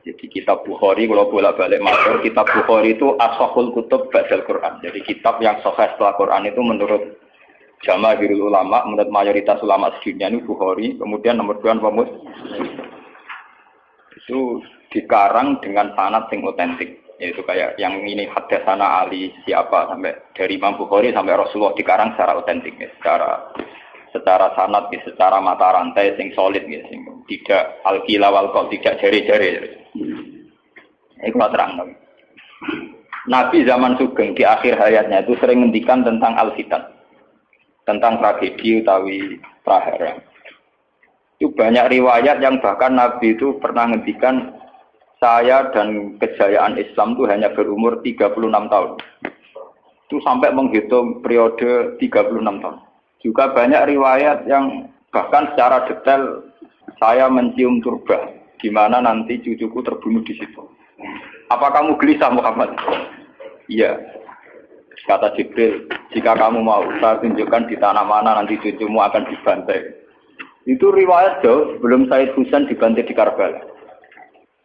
Jadi kitab Bukhari, kalau bolak-balik matur, kitab Bukhari itu ashahul kutub ba'dal Quran. Jadi kitab yang sahih setelah Quran itu menurut jamaahirul ulama, menurut mayoritas ulama sedunia ini Bukhari. Kemudian nomor 2 Muslim. Itu dikarang dengan sanad yang otentik. Yaitu kayak yang ini haddatsana Ali siapa sampai dari Imam Bukhari sampai Rasulullah dikarang secara otentik, ya, secara sanad, ya, secara mata rantai yang solid, ya, tidak al-qila wal qaul, tidak jari-jari. Ini kalau terang. Nabi zaman Sugeng di akhir hayatnya itu sering ngendikan tentang al-fitan, tentang tragedi utawi prahara. Itu banyak riwayat yang bahkan Nabi itu pernah ngendikan saya dan kejayaan Islam itu hanya berumur 36 tahun. Itu sampai menghitung periode 36 tahun. Juga banyak riwayat yang bahkan secara detail saya mencium turba, di mana nanti cucuku terbunuh di situ. Apa kamu gelisah Muhammad? Iya. Kata Jibril, jika kamu mau, saya tunjukkan di tanah mana nanti cucumu akan dibantai. Itu riwayat jauh sebelum Said Husain dibantai di Karbala.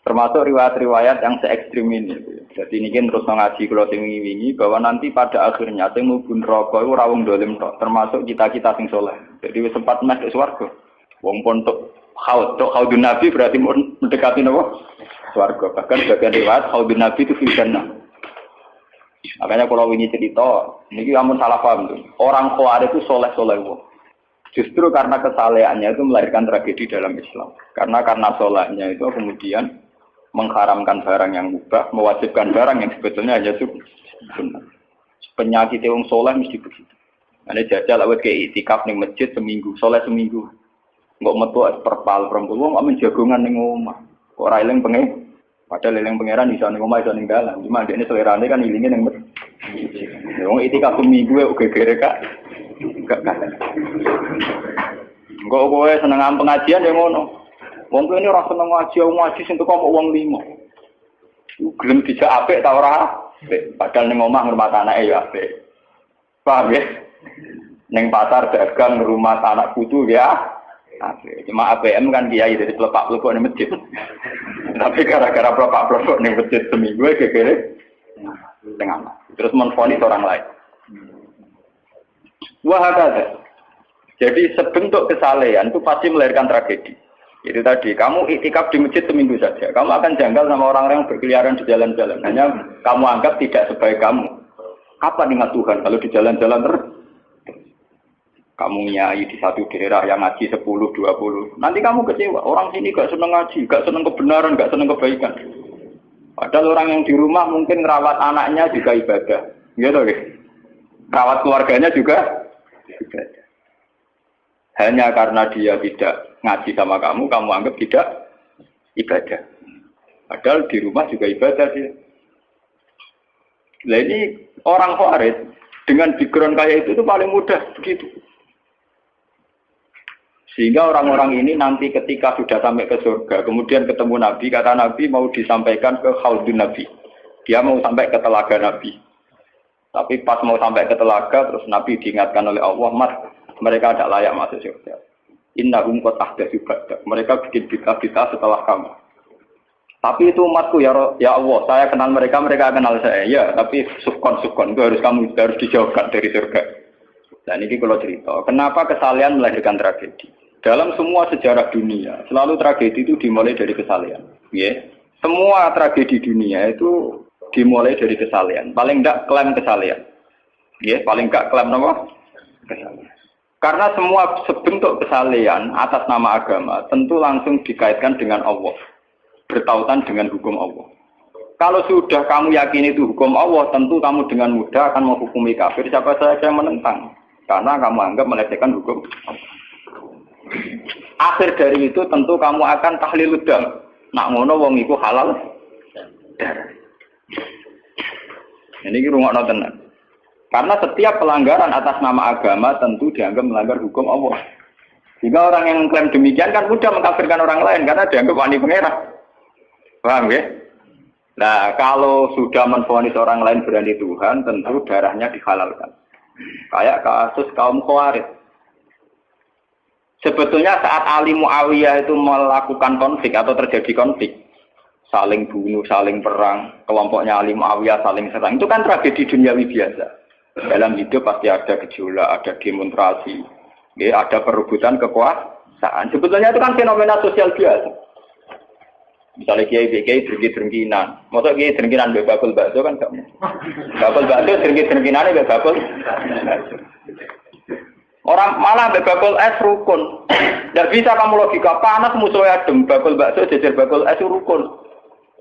Termasuk riwayat-riwayat yang se-ekstrim ini. Jadi ini kan terus ngaji kalau wingi-wingi bahwa nanti pada akhirnya sing mlebu neraka iku ora wong dolim tok, termasuk kita-kita sing saleh. Jadi wis sempat masuk swarga. Wong pontok haudun Nabi berarti mendekati napa? Swarga. Bahkan bagian riwayat haudun Nabi itu fil jannah. Makanya kalau ini cerita, ini amun salah paham tuh. Orang Khawarij itu soleh-soleh wong. Justru karena kesalehannya itu melahirkan tragedi dalam Islam. Karena solehnya itu kemudian mengharamkan barang yang mubah, mewajibkan barang yang sebetulnya hanya sunnah. Penyakit wong soleh mesti begitu. Ane jajal awet ke itikaf ning masjid seminggu, soleh seminggu. Enggak metu perpal perempuan wong amen jagongan ning omah. Kok ora eling pengen. Padahal eling pangeran iso ning omah iso ning dalan. Cuma dekne selerane kan ilinge ning masjid. Wong itikaf seminggu kok gegere kak. Enggak. Enggak kowe seneng pengajian ya ngono. Wong ini ora seneng ngaji sing teko kok wong 5. Gelem dijak apik ta ora? Padahal ning omah ngurmat anake ya apik. Paham ya? Ning pasar dagang ngurmat anak putu ya apik. Cuma APM kan kiai dari pelepak-plepok ning masjid. Tapi gara-gara pelepak-plepok ning masjid seminggu gegere tengah. Terus menfonis orang lain. Wah ada. Jadi sebentuk kesalehan itu pasti melahirkan tragedi. Itu tadi, kamu iktikaf di masjid seminggu saja. Kamu akan janggal sama orang-orang yang berkeliaran di jalan-jalan. Hanya kamu anggap tidak sebaik kamu. Kapan ingat Tuhan kalau di jalan-jalan terus? Kamu nyai di satu daerah yang ngaji 10, 20. Nanti kamu kecewa. Orang sini gak seneng ngaji, gak seneng kebenaran, gak seneng kebaikan. Padahal orang yang di rumah mungkin merawat anaknya juga ibadah. Gitu ya. Merawat keluarganya juga ibadah. Hanya karena dia tidak ngaji sama kamu anggap tidak ibadah. Padahal di rumah juga ibadah sih. Nah ini orang Khawarij dengan background kayak itu paling mudah begitu. Sehingga orang-orang ini nanti ketika sudah sampai ke surga, kemudian ketemu Nabi, kata Nabi mau disampaikan ke Haudun Nabi. Dia mau sampai ke telaga Nabi. Tapi pas mau sampai ke telaga, terus Nabi diingatkan oleh Allah, Mas, mereka tidak layak masuk surga. Innahum qad ahdatsu ba'dak. Mereka bikin bid'ah setelah kamu. Tapi itu umatku ya Allah, saya kenal mereka kenal saya. Ya, tapi sukon itu harus dijauhkan dari surga. Dan ini kalau cerita, kenapa kesalehan melahirkan tragedi? Dalam semua sejarah dunia, selalu tragedi itu dimulai dari kesalehan. Ya. Semua tragedi dunia itu dimulai dari kesalehan. Paling enggak klaim kesalehan. Ya, paling enggak klaim apa? Kesalehan. Karena semua sebentuk kesalehan atas nama agama tentu langsung dikaitkan dengan Allah. Bertautan dengan hukum Allah. Kalau sudah kamu yakin itu hukum Allah, tentu kamu dengan mudah akan menghukumi kafir siapa saja yang menentang. Karena kamu anggap melecehkan hukum Allah. Akhir dari itu tentu kamu akan tahlil dam. Nak ngono wong iku halal darah. Ini rungokno tenan. Karena setiap pelanggaran atas nama agama tentu dianggap melanggar hukum Allah. Jika orang yang mengklaim demikian kan mudah mengkafirkan orang lain karena dianggap wani pengerang. Paham ya? Nah, kalau sudah menvonis orang lain berani Tuhan, tentu darahnya dihalalkan. Kayak kasus kaum Khawarij. Sebetulnya saat Ali Muawiyah itu melakukan konflik atau terjadi konflik, saling bunuh, saling perang, kelompoknya Ali Muawiyah saling serang. Itu kan tragedi duniawi biasa. Dalam hidup pasti ada gejolak, ada demonstrasi, ya, ada perebutan kekuasaan. Sebetulnya itu kan fenomena sosial biasa. Misalnya kiai drengki-drengkinan, masa kiai drengkinan bakul bakso kan gak mungkin. Bakul bakso drengki-drengkinan itu bakul. Orang malah bakul es rukun. Tidak bisa kamu logika panas musuhnya adem, bakul bakso jejer bakul es rukun.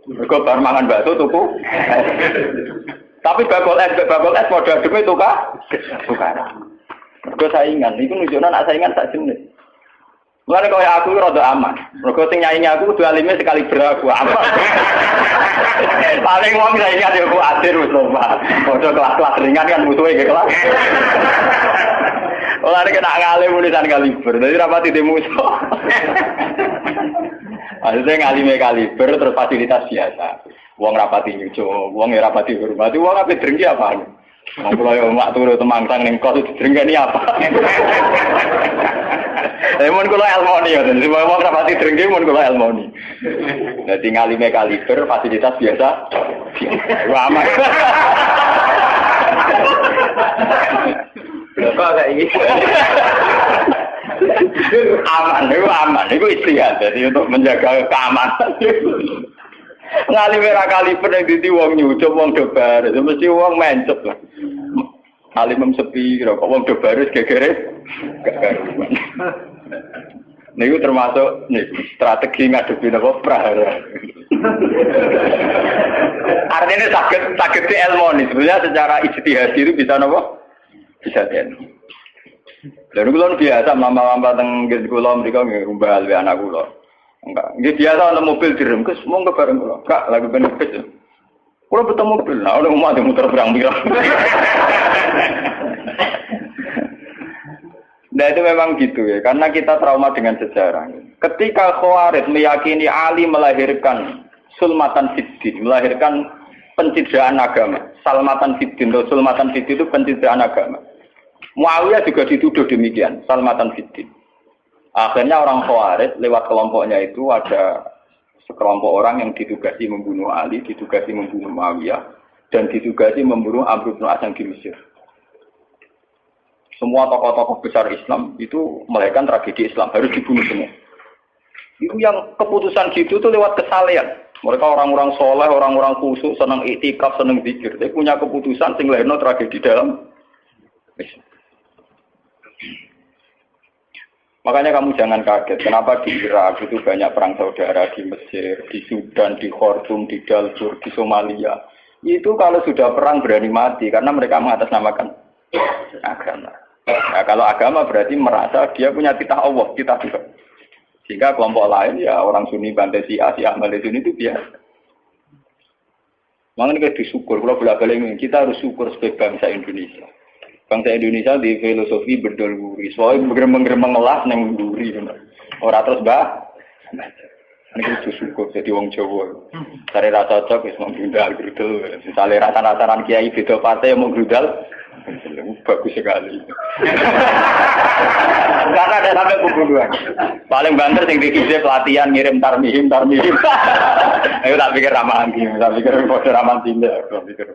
Mereka bar mangan bakso tuku. Tapi bakul es modal adem itu tukar. Mereka saingan, itu nunjukkan nak saingan tak jenis. Mulane kaya aku rada aman. Mergo sing nyaingi aku kudu alime sekali beraku aman. Paling wong saingi yo ku adir wis lho, Pak. Padha kelas-kelas ringan kan musuhe ge kelas. Ora kena ngalim tulisan kaliber. Dadi rapati de musuh. Maksudnya ngalime kaliber terus fasilitas biasa. Wong rapati nyucu, wong rapati hormati, wong ape drengki apaan? Wong kula yo mak turu temangsang ning kos drengkeni apa? Mun kula elmoni ya, jadi wong rapati drengki mun kula elmoni. Dadi ngalime kaliber fasilitas biasa. Wah aman. Kok kayak gitu. Aman, itu istihad. Jadi untuk menjaga keamanan. Ngalime ra kaliber ning dadi wong nyucup wong dobar, mesti wong mencet lah. Alim sepi kok wong dobar wis gegere gak karuan. Niku termasuk strategi ngadepi napa prahara. Artinya sakit di elmoni. Sebenarnya secara ijtihad itu bisa napa? Bisa den. Lalu kula biasa mama-mama teng kula mriko nggih rumbal we anak kula. Enggak, nggih biasa ana mobil direm kes monggo bareng kula. Kak, lagi ben kes. Kula betul mobil. Nah, ono omah muter pirang-pirang. Nah itu memang gitu ya, karena kita trauma dengan sejarah. Ketika Khawarij meyakini Ali melahirkan sulmatan fiddin, melahirkan pencitraan agama. Salmatan fiddin, atau sulmatan fiddin itu pencitraan agama. Muawiyah juga dituduh demikian, salmatan fiddin. Akhirnya orang Khawarij lewat kelompoknya itu ada sekelompok orang yang ditugasi membunuh Ali, ditugasi membunuh Muawiyah, dan ditugasi membunuh Amr bin As di Mesir. Semua tokoh-tokoh besar Islam itu melahirkan tragedi Islam, harus dibunuh semua. Itu yang keputusan gitu tuh lewat kesalehan. Mereka orang-orang soleh, orang-orang khusyuk, senang iktikaf, senang zikir. Tapi punya keputusan sing lahirno tragedi dalam Islam. Makanya kamu jangan kaget, kenapa di Irak itu banyak perang saudara, di Mesir, di Sudan, di Khartoum, di Darfur, di Somalia. Itu kalau sudah perang berani mati, karena mereka mengatasnamakan agama. Nah, kalau agama berarti merasa dia punya titah Allah, titah Tuhan. Sehingga kelompok lain, ya orang Sunni, Bantai, Syiah, Ahmad Sunni itu biasa. Makanya kita disyukur, kalau bolak-balik kita harus syukur sebagai bangsa Indonesia. Bangsa Indonesia di filosofi bedol guri, soalnya bergeremeng-geremeng ngelas neng guri, orang terus bah. Ini kita syukur jadi wong Jawa. Cari rasa cocok, wis mau grudal. Misalnya rasa-rasaran kiai beda partai yang mau grudal, bagus sekali. Karena ada sampai pembunuhan. Paling banter sing dikisi pelatihan ngirim tarmihim. Ayo tak pikir ramahan gini, tak pikir bodoh ramahan tindak, tak pikir.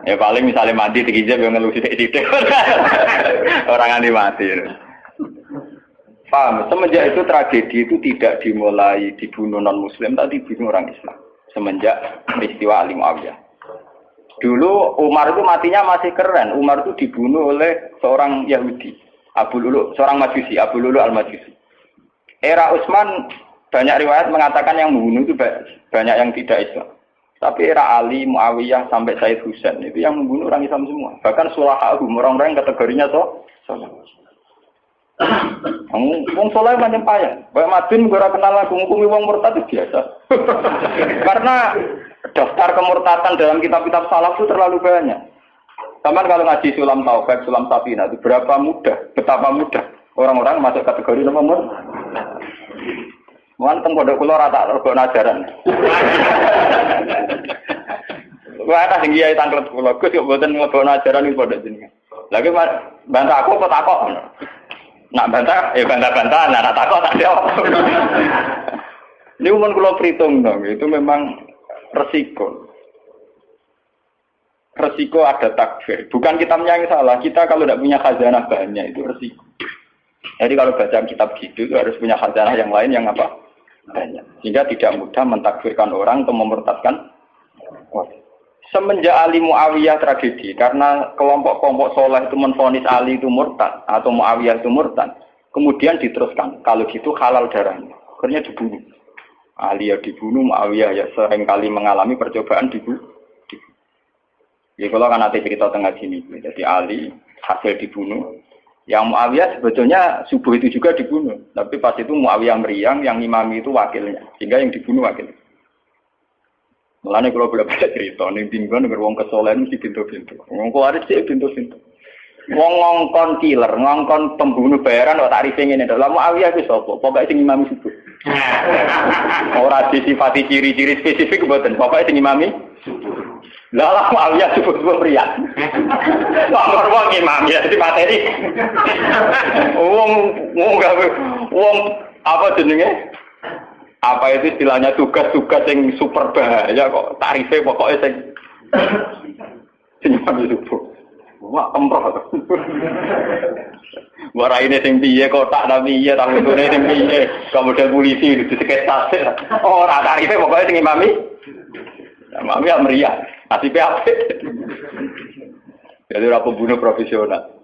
Ya paling misalnya mati dikisi yang ngelusi titik. Orang anti mati. Paham? Semenjak itu tragedi itu tidak dimulai dibunuh non-Muslim, tapi dibunuh orang Islam. Semenjak peristiwa Ali Muawiyah. Dulu Umar itu matinya masih keren. Umar itu dibunuh oleh seorang Yahudi, Abu Lulu, seorang Majusi, Abu Lulu al-Majusi. Era Utsman banyak riwayat mengatakan yang membunuh itu banyak yang tidak Islam. Tapi era Ali, Muawiyah sampai Said Husain itu yang membunuh orang Islam semua. Bahkan sulahahum, orang-orang yang kategorinya soleh. Wong soleh macam payah. Baik Madin gue kenal lagu ngukumi wong murtad itu biasa. Karena daftar kemurtatan dalam kitab-kitab salaf itu terlalu banyak. Taman kalau ngaji Sulam Taufik, Sulam Safina itu betapa mudah orang-orang masuk kategori nomor. Mohon teng pondok kula rata rego ajaran. Wah ana sing kiai tanglet kula, Gus yo mboten nglebokno ajaran iki pondok jenengan. Lagi bantah aku kok takok. Nak bantah, ya bantah-bantahan, nak takok tak jawab. Ini umum kula pritung dong, itu memang Resiko ada takfir. Bukan kitabnya yang salah. Kita kalau tidak punya khazanah banyak itu resiko. Jadi kalau baca kitab gitu itu harus punya khazanah yang lain yang apa? Banyak. Sehingga tidak mudah mentakfirkan orang atau memurtadkan. Semenjak Ali Muawiyah tragedi, karena kelompok-kelompok soleh itu menvonis Ali itu murtad atau Muawiyah itu murtad, kemudian diteruskan. Kalau gitu halal darahnya. Akhirnya dibunuh. Ali ya dibunuh, Muawiyah ya seringkali mengalami percobaan dibunuh. Ya kalau kan nanti cerita tengah sini, jadi Ali hasil dibunuh. Yang Muawiyah sebetulnya subuh itu juga dibunuh, tapi pas itu Muawiyah meriang, yang imami itu wakilnya, sehingga yang dibunuh wakil. Mulanya kalau boleh baca cerita, nih tinggal dengan wong kesolehan mesti pintu-pintu. Wong kuaris sih pintu-pintu. Wong ngongkon killer, ngongkon pembunuh bayaran, kok tak rifeng ini. Dalam Muawiyah itu sopo, pokoknya sing imami subuh. Orang disifati ciri-ciri spesifik buatan, pokoknya sing imami. Lah Muawiyah subuh-subuh pria. Wong imam ya di materi. Wong apa jenenge? Apa itu istilahnya tugas-tugas yang super bahaya kok tarifnya pokoknya sing subuh. Wah, emroh. Waraine sing piye kotak ta piye ta mutune sing piye. Kemudian polisi diseketase. Ora tarifnya pokoknya sing imami. Imami ya meriah. Nasibe apik. Jadi ora pembunuh profesional.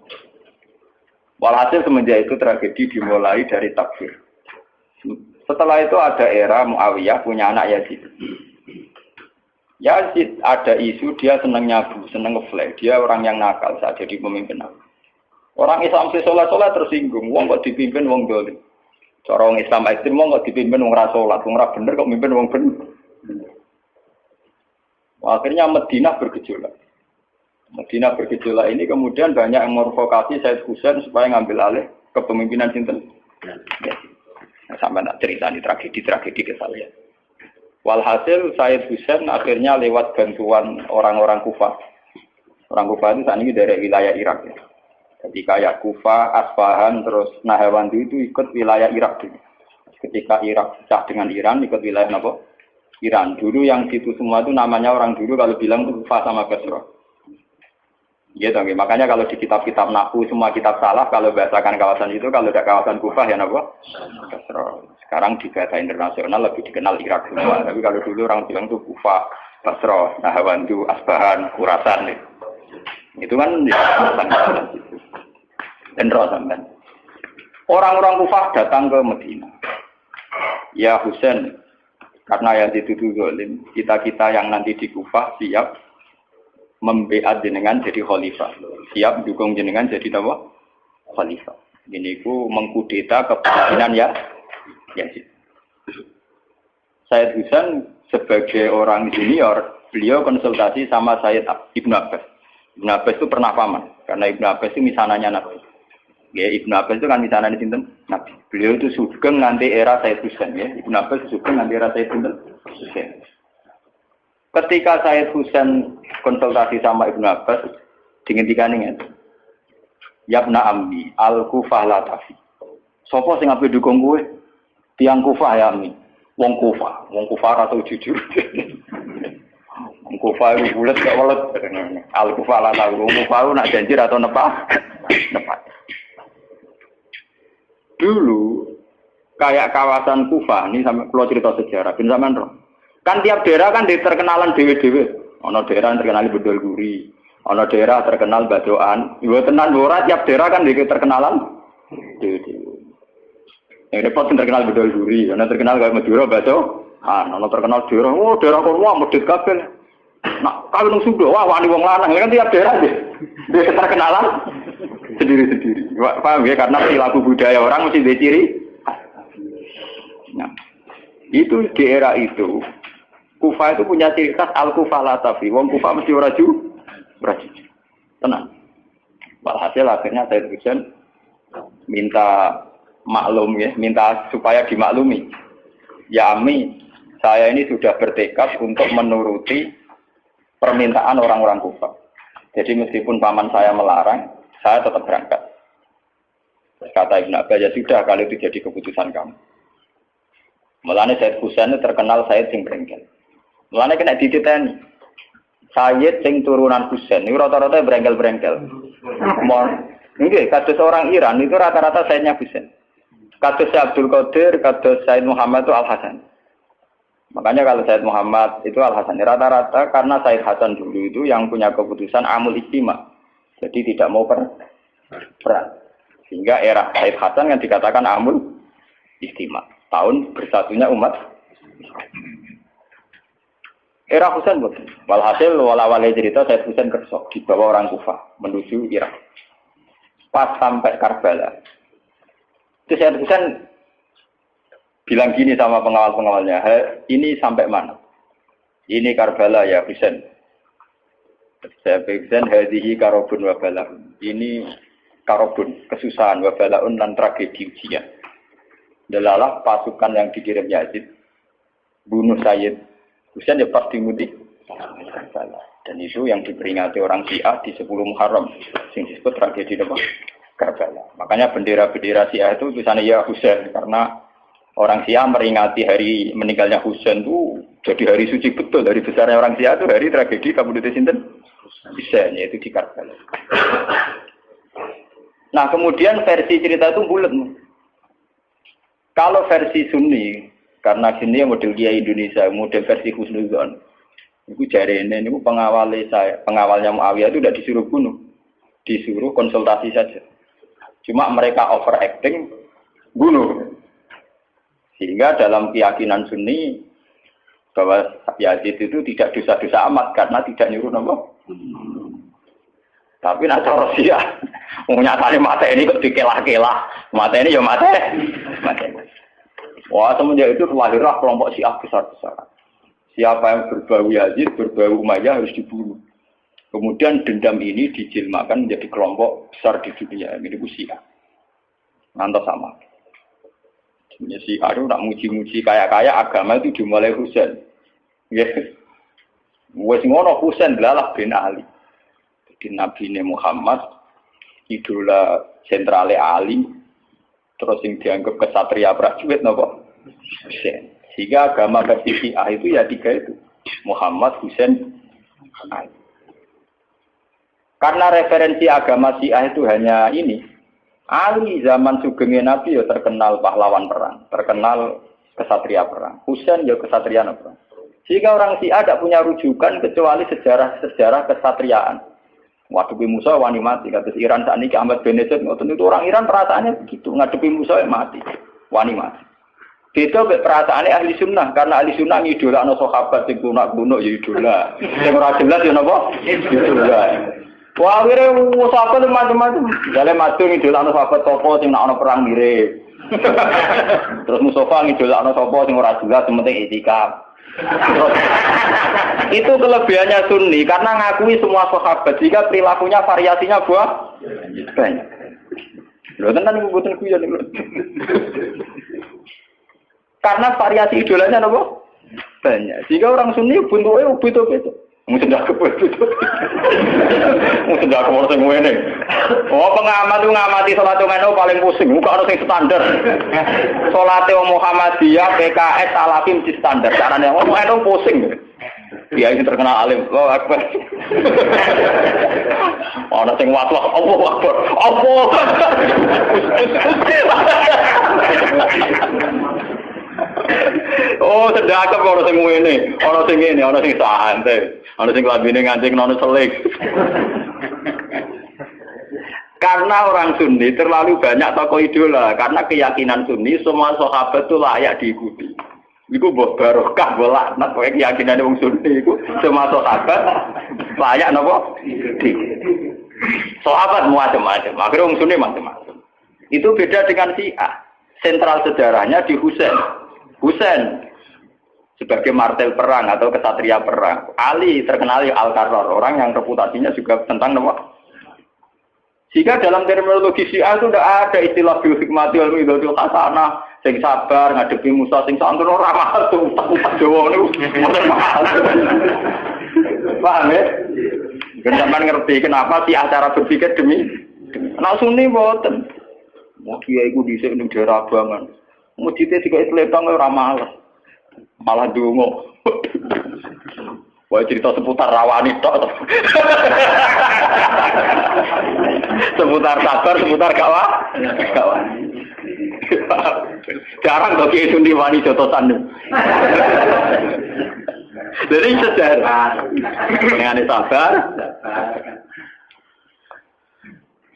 Walhasil semenjak itu tragedi dimulai dari takfir. Setelah itu ada era Muawiyah punya anak Yazid. Yazid ada isu dia senang nyabu, senang ngeflek. Dia orang yang nakal saat jadi pemimpin. Orang Islam sholat tersinggung. Wong kok dipimpin wong dolim. Cara orang Islam ekstrem wong kok dipimpin wong ra sholat, wong ra bener kok mimpin wong bener. Akhirnya Madinah bergejolak. Madinah bergejolak ini kemudian banyak yang mervokasi Said Husain supaya ngambil alih kepemimpinan sinten. Sampai nak cerita di tragedi ke saya. Walhasil Said Husain akhirnya lewat bantuan orang-orang Kufah. Orang Kufah itu saat ini dari wilayah Irak. Ya. Jadi kayak Kufah, Asfahan, terus Nahawandu itu ikut wilayah Irak. Ketika Irak pecah dengan Iran, ikut wilayah apa? Iran. Dulu yang situ semua itu namanya orang dulu kalau bilang itu Kufah sama Basra. Gitu, okay. Makanya kalau di kitab-kitab Nahwu semua kitab salah kalau bahasakan kawasan itu, kalau tidak kawasan Kufah ya apa? Basra. Sekarang di bahasa internasional lebih dikenal Irak semua. Tapi kalau dulu orang bilang itu Kufah, Basra, Nahawandu, Asbahan, Khurasan. Itu kan ya, dan Rosamban. Orang-orang Kufah datang ke Medina. Ya Husain, karena yang dituduh zalim, kita-kita yang nanti di Kufah siap membeat jenengan jadi khalifah. Siap dukung jenengan jadi apa? Khalifah. Ini ku mengkudeta kepemimpinan ya. Said Husain sebagai orang junior, beliau konsultasi sama Said Ibnu Abbas. Ibnu Abbas itu pernah paman, karena Ibnu Abbas itu misananya Nabi. Ya, Ibnu Abbas itu kan misananya sinten? Nabi. Beliau itu sugeng nanti era Said Husain ya. Ibnu Abbas sugeng nanti era Said Husain. Ketika Said Husain konsultasi sama Ibnu Abbas, dihentikan ingat. Yabna ammi, al-Kufah la tafi. Sopo sing ape dukung kowe? Tiang Kufah ya ammi. Wong Kufah atau jujur. Wong Kufah itu bulat gak welet. Al-Kufah la tafi. Wong Kufah nak janji atau nepat. Dulu kayak kawasan Kufah ini sampai pulau cerita sejarah bin zaman roh. Kan tiap daerah kan terkenalan dewe-dewe. Ono daerah terkenal bedol guri, ono daerah terkenal badoan. Yo tenan ora tiap daerah kan terkenalan dewe-dewe. Yang repot terkenal bedol guri, ono terkenal kayak Madura bado. Ono terkenal daerah, oh daerah kono medhit kabeh. Nah, kalau nang Sunda wah wani wong lanang kan tiap daerah deh. Dia terkenalan sendiri-sendiri. Paham ya karena perilaku budaya orang mesti diciri. Nah, itu di era itu Kufah itu punya ciri khas al-Kufah la tafi. Wong Kufah mesti ora ju. Tenang. Walhasil akhirnya Said Husain minta maklum ya, minta supaya dimaklumi. Ya Ami, saya ini sudah bertekad untuk menuruti permintaan orang-orang Kufah. Jadi meskipun paman saya melarang, saya tetap berangkat. Kata Ibnu Abbas, ya sudah kalau itu jadi keputusan kamu. Mulanya Said Husain terkenal Said sing brengkel. Mulane kena dititeni. Sayyid sing turunan Husain niku rata-rata brengkel-brengkel. Nggih, kados orang Iran itu rata-rata Sayyidnya Husain. Kados Abdul Qadir, kados Sayyid Muhammad itu Al-Hasan. Makanya kalau Sayyid Muhammad itu Al-Hasan rata-rata karena Sayyid Hasan dulu itu yang punya keputusan amul ijtima. Jadi tidak mau perang. Sehingga era Sayyid Hasan yang dikatakan amul ijtima. Tahun bersatunya umat. Era Husain betul. Walhasil wala-wala cerita Sayyid Husain kersok dibawa orang Kufah menuju Irak. Pas sampai Karbala. Itu Sayyid Husain bilang gini sama pengawal-pengawalnya, ini sampai mana? Ini Karbala ya Husain. Saya Husain hadhihi karobun wa bala'un. Ini karobun, kesusahan wa bala'un dan tragedi ujian. Delalah pasukan yang dikirim Yazid bunuh Sayyid Husain ya pasti muti. Dan itu yang diperingati orang Syiah di 10 Muharram yang disebut tragedi Karbala. Makanya bendera-bendera Syiah itu tulisannya ya Husain karena orang Syiah meringati hari meninggalnya Husain itu jadi hari suci betul. Dari besarnya orang Syiah itu hari tragedi Kabupaten Sinten Husain yaitu di Karbala. Nah kemudian versi cerita itu bulat. Kalau versi Sunni, karena sini model Kiai Indonesia, model versi Husnuzon, itu jari ini pengawalnya Muawiyah itu tidak disuruh bunuh, disuruh konsultasi saja. Cuma mereka overacting bunuh, sehingga dalam keyakinan Sunni bahwa Yazid itu tidak dosa-dosa amat karena tidak nyuruh nopo. Tapi nak cara Syiah, nyatane mata ini kok dikelah-kelah, mata ini ya mata. Wah semenjak itu lahirlah kelompok Syiah besar-besaran. Siapa yang berbau Yazid, berbau Umayyah harus dibunuh. Kemudian dendam ini dijilmakan menjadi kelompok besar di dunia. Ini Syiah. Ngantos sama. Sebenarnya Syiah itu nak muji-muji kaya-kaya agama itu dimulai Husain. Yes. Wes ngono Husain delalah bin Ali. Jadi Nabi Muhammad idola sentrale Ali. Terus yang dianggap kesatria prajurit nopo Husain. Sehingga agama versi Syiah itu ya 3 itu. Muhammad, Husain, Ali. Karena referensi agama Syiah itu hanya ini. Ali zaman sugenge Nabi ya terkenal pahlawan perang, terkenal kesatria perang. Husain ya kesatria perang. Sehingga orang Syiah tidak punya rujukan kecuali sejarah kesatriaan. Ngadepi Musa wani mati, kata Iran saat ini Ahmad Benedek, itu orang Iran perasaannya begitu, ngadepi Musa mati, wani mati. Beda perasaannya ahli sunnah, karena ahli sunnah idola no sahabat yang kuno ya idola, yang ora jelas ya napa idola. Wah akhirnya sahabat macam-macam, dalam madu idola no sahabat topo yang nak perang mirip. Terus Mustafa idola no sahabat yang ora jelas, yang penting itikaf. Itu kelebihannya Sunni karena ngakui semua sahabat jika perilakunya variasinya banyak. Lho tenan iku mboten kuyon niku. Karena variasi idolanya napa? Banyak. Jika orang Sunni bentuke beda-beda. Mungkin ndak kebetulan. Mungkin ndak kemono sing ngene. Oh, pengamat itu ngamati salat ngono paling pusing. Muga ono sing standar. Salate Muhammadiyah, PKS, Salafim di standar. Carane ngomong eno pusing. Dia ini terkenal alim. Allahu Akbar. Ono sing watwah, Allahu Akbar. Allah. Oh, sedekah ora sing ngene, ana sing ngene, ana sing santai, ana sing lambene ngancing nono selik. Karena orang Sunni terlalu banyak tokoh idola, karena keyakinan Sunni semua sahabat itu layak diikuti. Iku mbok barokah bolak, nek keyakinan wong Sunni iku semua sahabat layak napa? Sahabat macam-macam, akhirnya wong Sunni macam-macam. Itu beda dengan Syiah. Sentral sejarahnya di Husain sebagai martel perang atau kesatria perang. Ali terkenal Al-Qarrar, orang yang reputasinya juga tentang nama. Jika dalam terminologi Syiah itu tidak ada istilah bihikmati wal mau'izatil hasanah, sing sabar ngadepi Musa sing santun ora mahal tuh, tak Jawa niku mboten mahal. Paham ya? Sampeyan ngerti kenapa sih cara berpikir demi nek Sunni mboten. Mau kiai iku dhisik ning daerah Abangan. Mujite dikai tletong ora malah. Malah ndonga. Wah cerita seputar rawani tok. Seputar sabar, seputar kawan. Jarang kok kiai sundi wani jotosan. Jadi sejarah dengan sabar.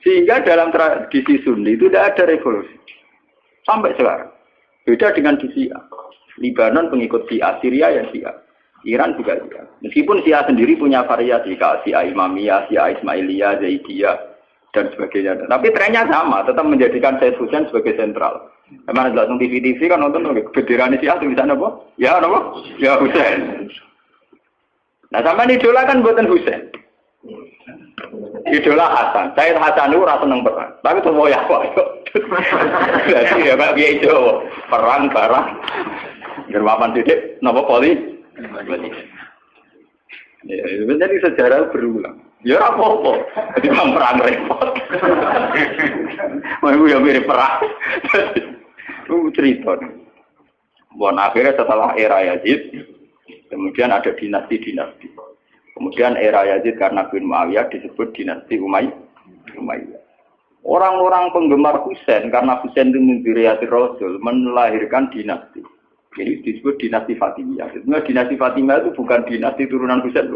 Sehingga dalam tradisi Sunni itu tidak ada revolusi. Sampai sekarang. Beda dengan di Syiah. Libanon pengikut Syiah, Syria yang Syiah. Iran juga Syiah. Meskipun Syiah sendiri punya variasi, Syiah Imamiyah, Syiah Ismailiyah, Zaidiyah, dan sebagainya. Tapi trennya sama, tetap menjadikan Said Hussein sebagai sentral. Memang langsung TV kan nonton bendera Syiah tulisan apa? Ya apa? Ya Hussein. Nah sama idola kan buatan Hussein. Idola Hasan. Said Hasan itu rasa seneng perang. Tapi itu mau ya apa? Jadi ya Pak Kiai Jawa perang barang. Gerwapan didik, nopo poli. Ya, jadi sejarah berulang. Ya apa-apa. Jadi perang repot. Mau ya mirip perang. Itu cerita. Bon akhirnya setelah era Yazid, kemudian ada dinasti-dinasti. Kemudian era Yazid karena bin Muawiyah disebut dinasti Umayyah. Orang-orang penggemar Husain karena Husain itu mimpi Rasul melahirkan dinasti. Jadi disebut dinasti Fatimiyah. Sebenarnya dinasti Fatimiyah itu bukan dinasti turunan Husain,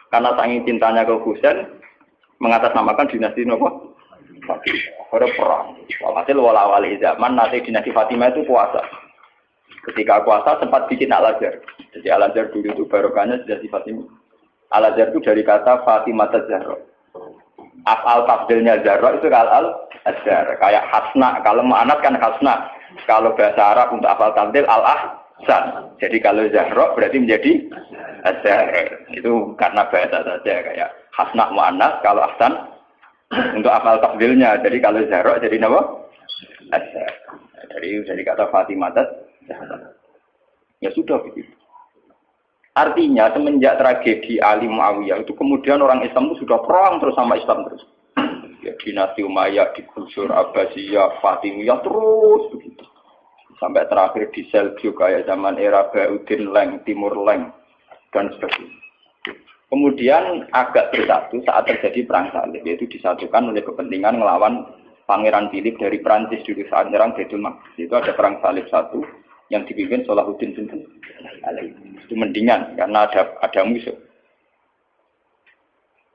karena saking cintanya ke Husain mengatasnamakan dinasti apa? Fatimiyah. Ada perang. Walhasil wala-wali zaman nanti dinasti Fatimiyah itu puasa. Ketika puasa sempat bikin Al-Azhar. Jadi Al-Azhar dulu itu barokahnya dinasti Fatimiyah. Al-Azhar itu dari kata Fatimah Zahra. Af'al tafdilnya Zahra itu Al-Azhar. Kayak Hasna, kalau mu'anats kan Hasna. Kalau bahasa Arab untuk af'al tafdil Al-Ahsan. Jadi kalau Zahra berarti menjadi Azhar. Itu karena bahasa saja kayak Hasna mu'anats, kalau Ahsan untuk af'al tafdilnya. Jadi kalau Zahra jadi apa? Azhar. Dari kata Fatimah Zahra. Ya sudah begitu. Artinya semenjak tragedi Ali Muawiyah itu kemudian orang Islam itu sudah perang terus sama Islam terus. Ya, dinasti Umayyah, digusur, Abbasiyah, Fatimiyah terus begitu. Sampai terakhir di Seljuk kayak zaman era Bauddin Leng, Timur Leng dan sebagainya. Kemudian agak bersatu saat terjadi perang salib, yaitu disatukan oleh kepentingan melawan Pangeran Philip dari Prancis dulu saat menyerang Baitul Maqdis. Itu ada perang salib satu yang dipimpin Salahuddin itu mendingan karena ada musuh.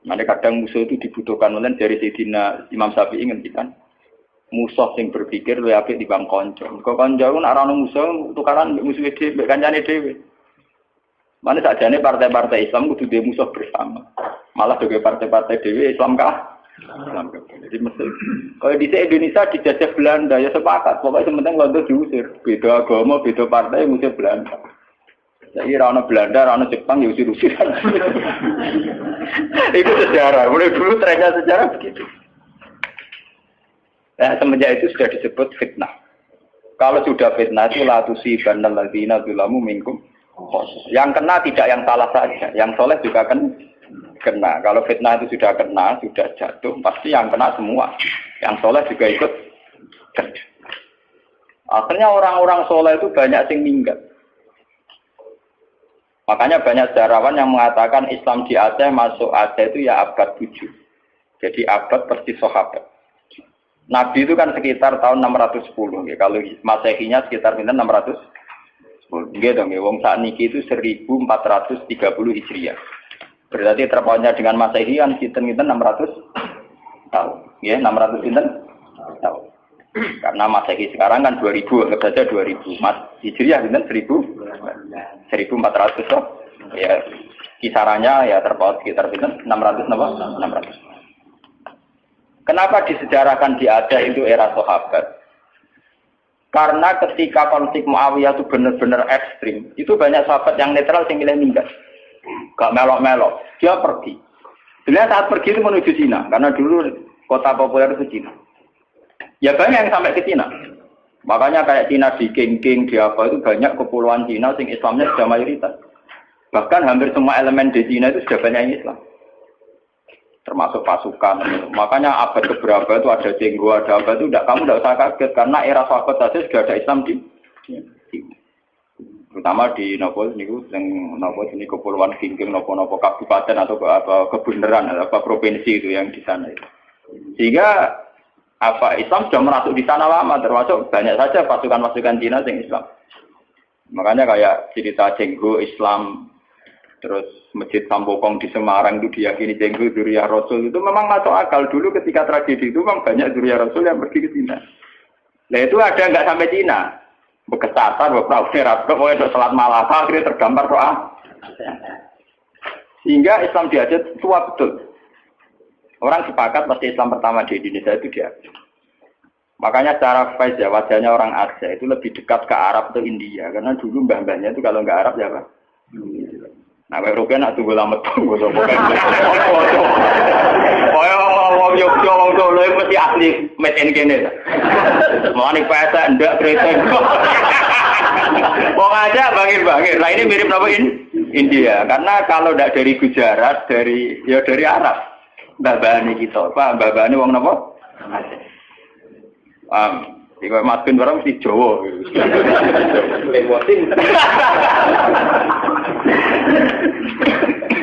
Mereka kadang musuh itu dibutuhkan oleh dari Sayyidina Imam Syafi'i ngendikan musuh yang berpikir luwih apik timbang kanca. Kok kanca ku nek ana musuh tukaran musuh dhewe, kancane dhewe. Mane sakjane partai-partai Islam kudu duwe musuh bersama. Malah juga partai-partai dhewe Islam kah? Islam kah. Jadi mesti kalau di Indonesia dijajah Belanda ya sepakat, pokoknya sementing Londo diusir. Beda agama, beda partai musuh Belanda. Jadi rana Belanda, rana Jepang ya usir-usiran. Itu sejarah. Mulai dulu trennya sejarah begitu. Nah, semenjak itu sudah disebut fitnah. Kalau sudah fitnah itu la tusibanal ladzina dzalamu minkum. Yang kena tidak yang salah saja, yang soleh juga kan kena. Kalau fitnah itu sudah kena, sudah jatuh, pasti yang kena semua. Yang soleh juga ikut kena. Akhirnya orang-orang soleh itu banyak yang minggat. Makanya banyak sejarawan yang mengatakan Islam di Aceh masuk Aceh itu ya abad 7. Jadi abad persis sahabat. Nabi itu kan sekitar tahun 610. Ya. Kalau Masehinya sekitar 610. Gitu dong, ya. Wong sakniki itu 1430 Hijriah. Berarti terpautnya dengan Masehi kan kita 600 tahun. Ya, 600 tahun. Karena Masehi sekarang kan 2000, anggap saja 2000. Mas Hijriah kan 1400 toh. Ya, kisarannya ya terpaut sekitar 600 napa? 600. Kenapa disejarahkan di Aceh itu era sahabat? Karena ketika konflik Muawiyah itu benar-benar ekstrim, itu banyak sahabat yang netral yang milih minggat. Gak melok-melok, dia pergi. Sebenarnya saat pergi itu menuju Cina, karena dulu kota populer itu Cina. Ya banyak yang sampai ke Cina. Makanya kayak Cina di King di apa itu banyak kepulauan Cina sing Islamnya sudah mayoritas. Bahkan hampir semua elemen di Cina itu sudah banyak yang Islam. Termasuk pasukan. Makanya abad keberapa itu ada Cenggo, ada apa itu kamu tidak usah kaget karena era sahabat saja sudah ada Islam di. Terutama di nopo niku yang nopo ini kepulauan Singking nopo kabupaten atau apa kebenaran apa provinsi itu yang di sana itu. Sehingga apa Islam sudah merasuk di sana lama, termasuk banyak saja pasukan-pasukan Cina yang Islam. Makanya kayak cerita Cenggu Islam, terus Masjid Sampokong di Semarang itu diyakini Cenggu Dzurriyyah Rasul itu memang masuk akal dulu ketika tragedi itu memang banyak Dzurriyyah Rasul yang pergi ke Cina. Nah itu ada nggak sampai Cina. Bekesatan, beberapa perak, pokoknya sholat Malaka akhirnya tergambar doa. Sehingga Islam di Aceh tua betul. Orang sepakat pasti Islam pertama di Indonesia itu di Aceh. Makanya secara face ya wajahnya orang Aceh itu lebih dekat ke Arab atau India karena dulu mbah-mbahnya itu kalau nggak Arab ya apa? Nah, Eropa nak tunggu lama tunggu so pokoknya. Wong Yogyo wong Solo mesti asli made in kene. Mulane pesa ndak kreten. Wong aja bangir-bangir. Nah ini mirip apa India karena kalau ndak dari Gujarat dari Arab. Mbah-mbahane kita, Pak, mbah-mbahane wong napa? Iku Mas Bin barang mesti Jawa. Lemoting.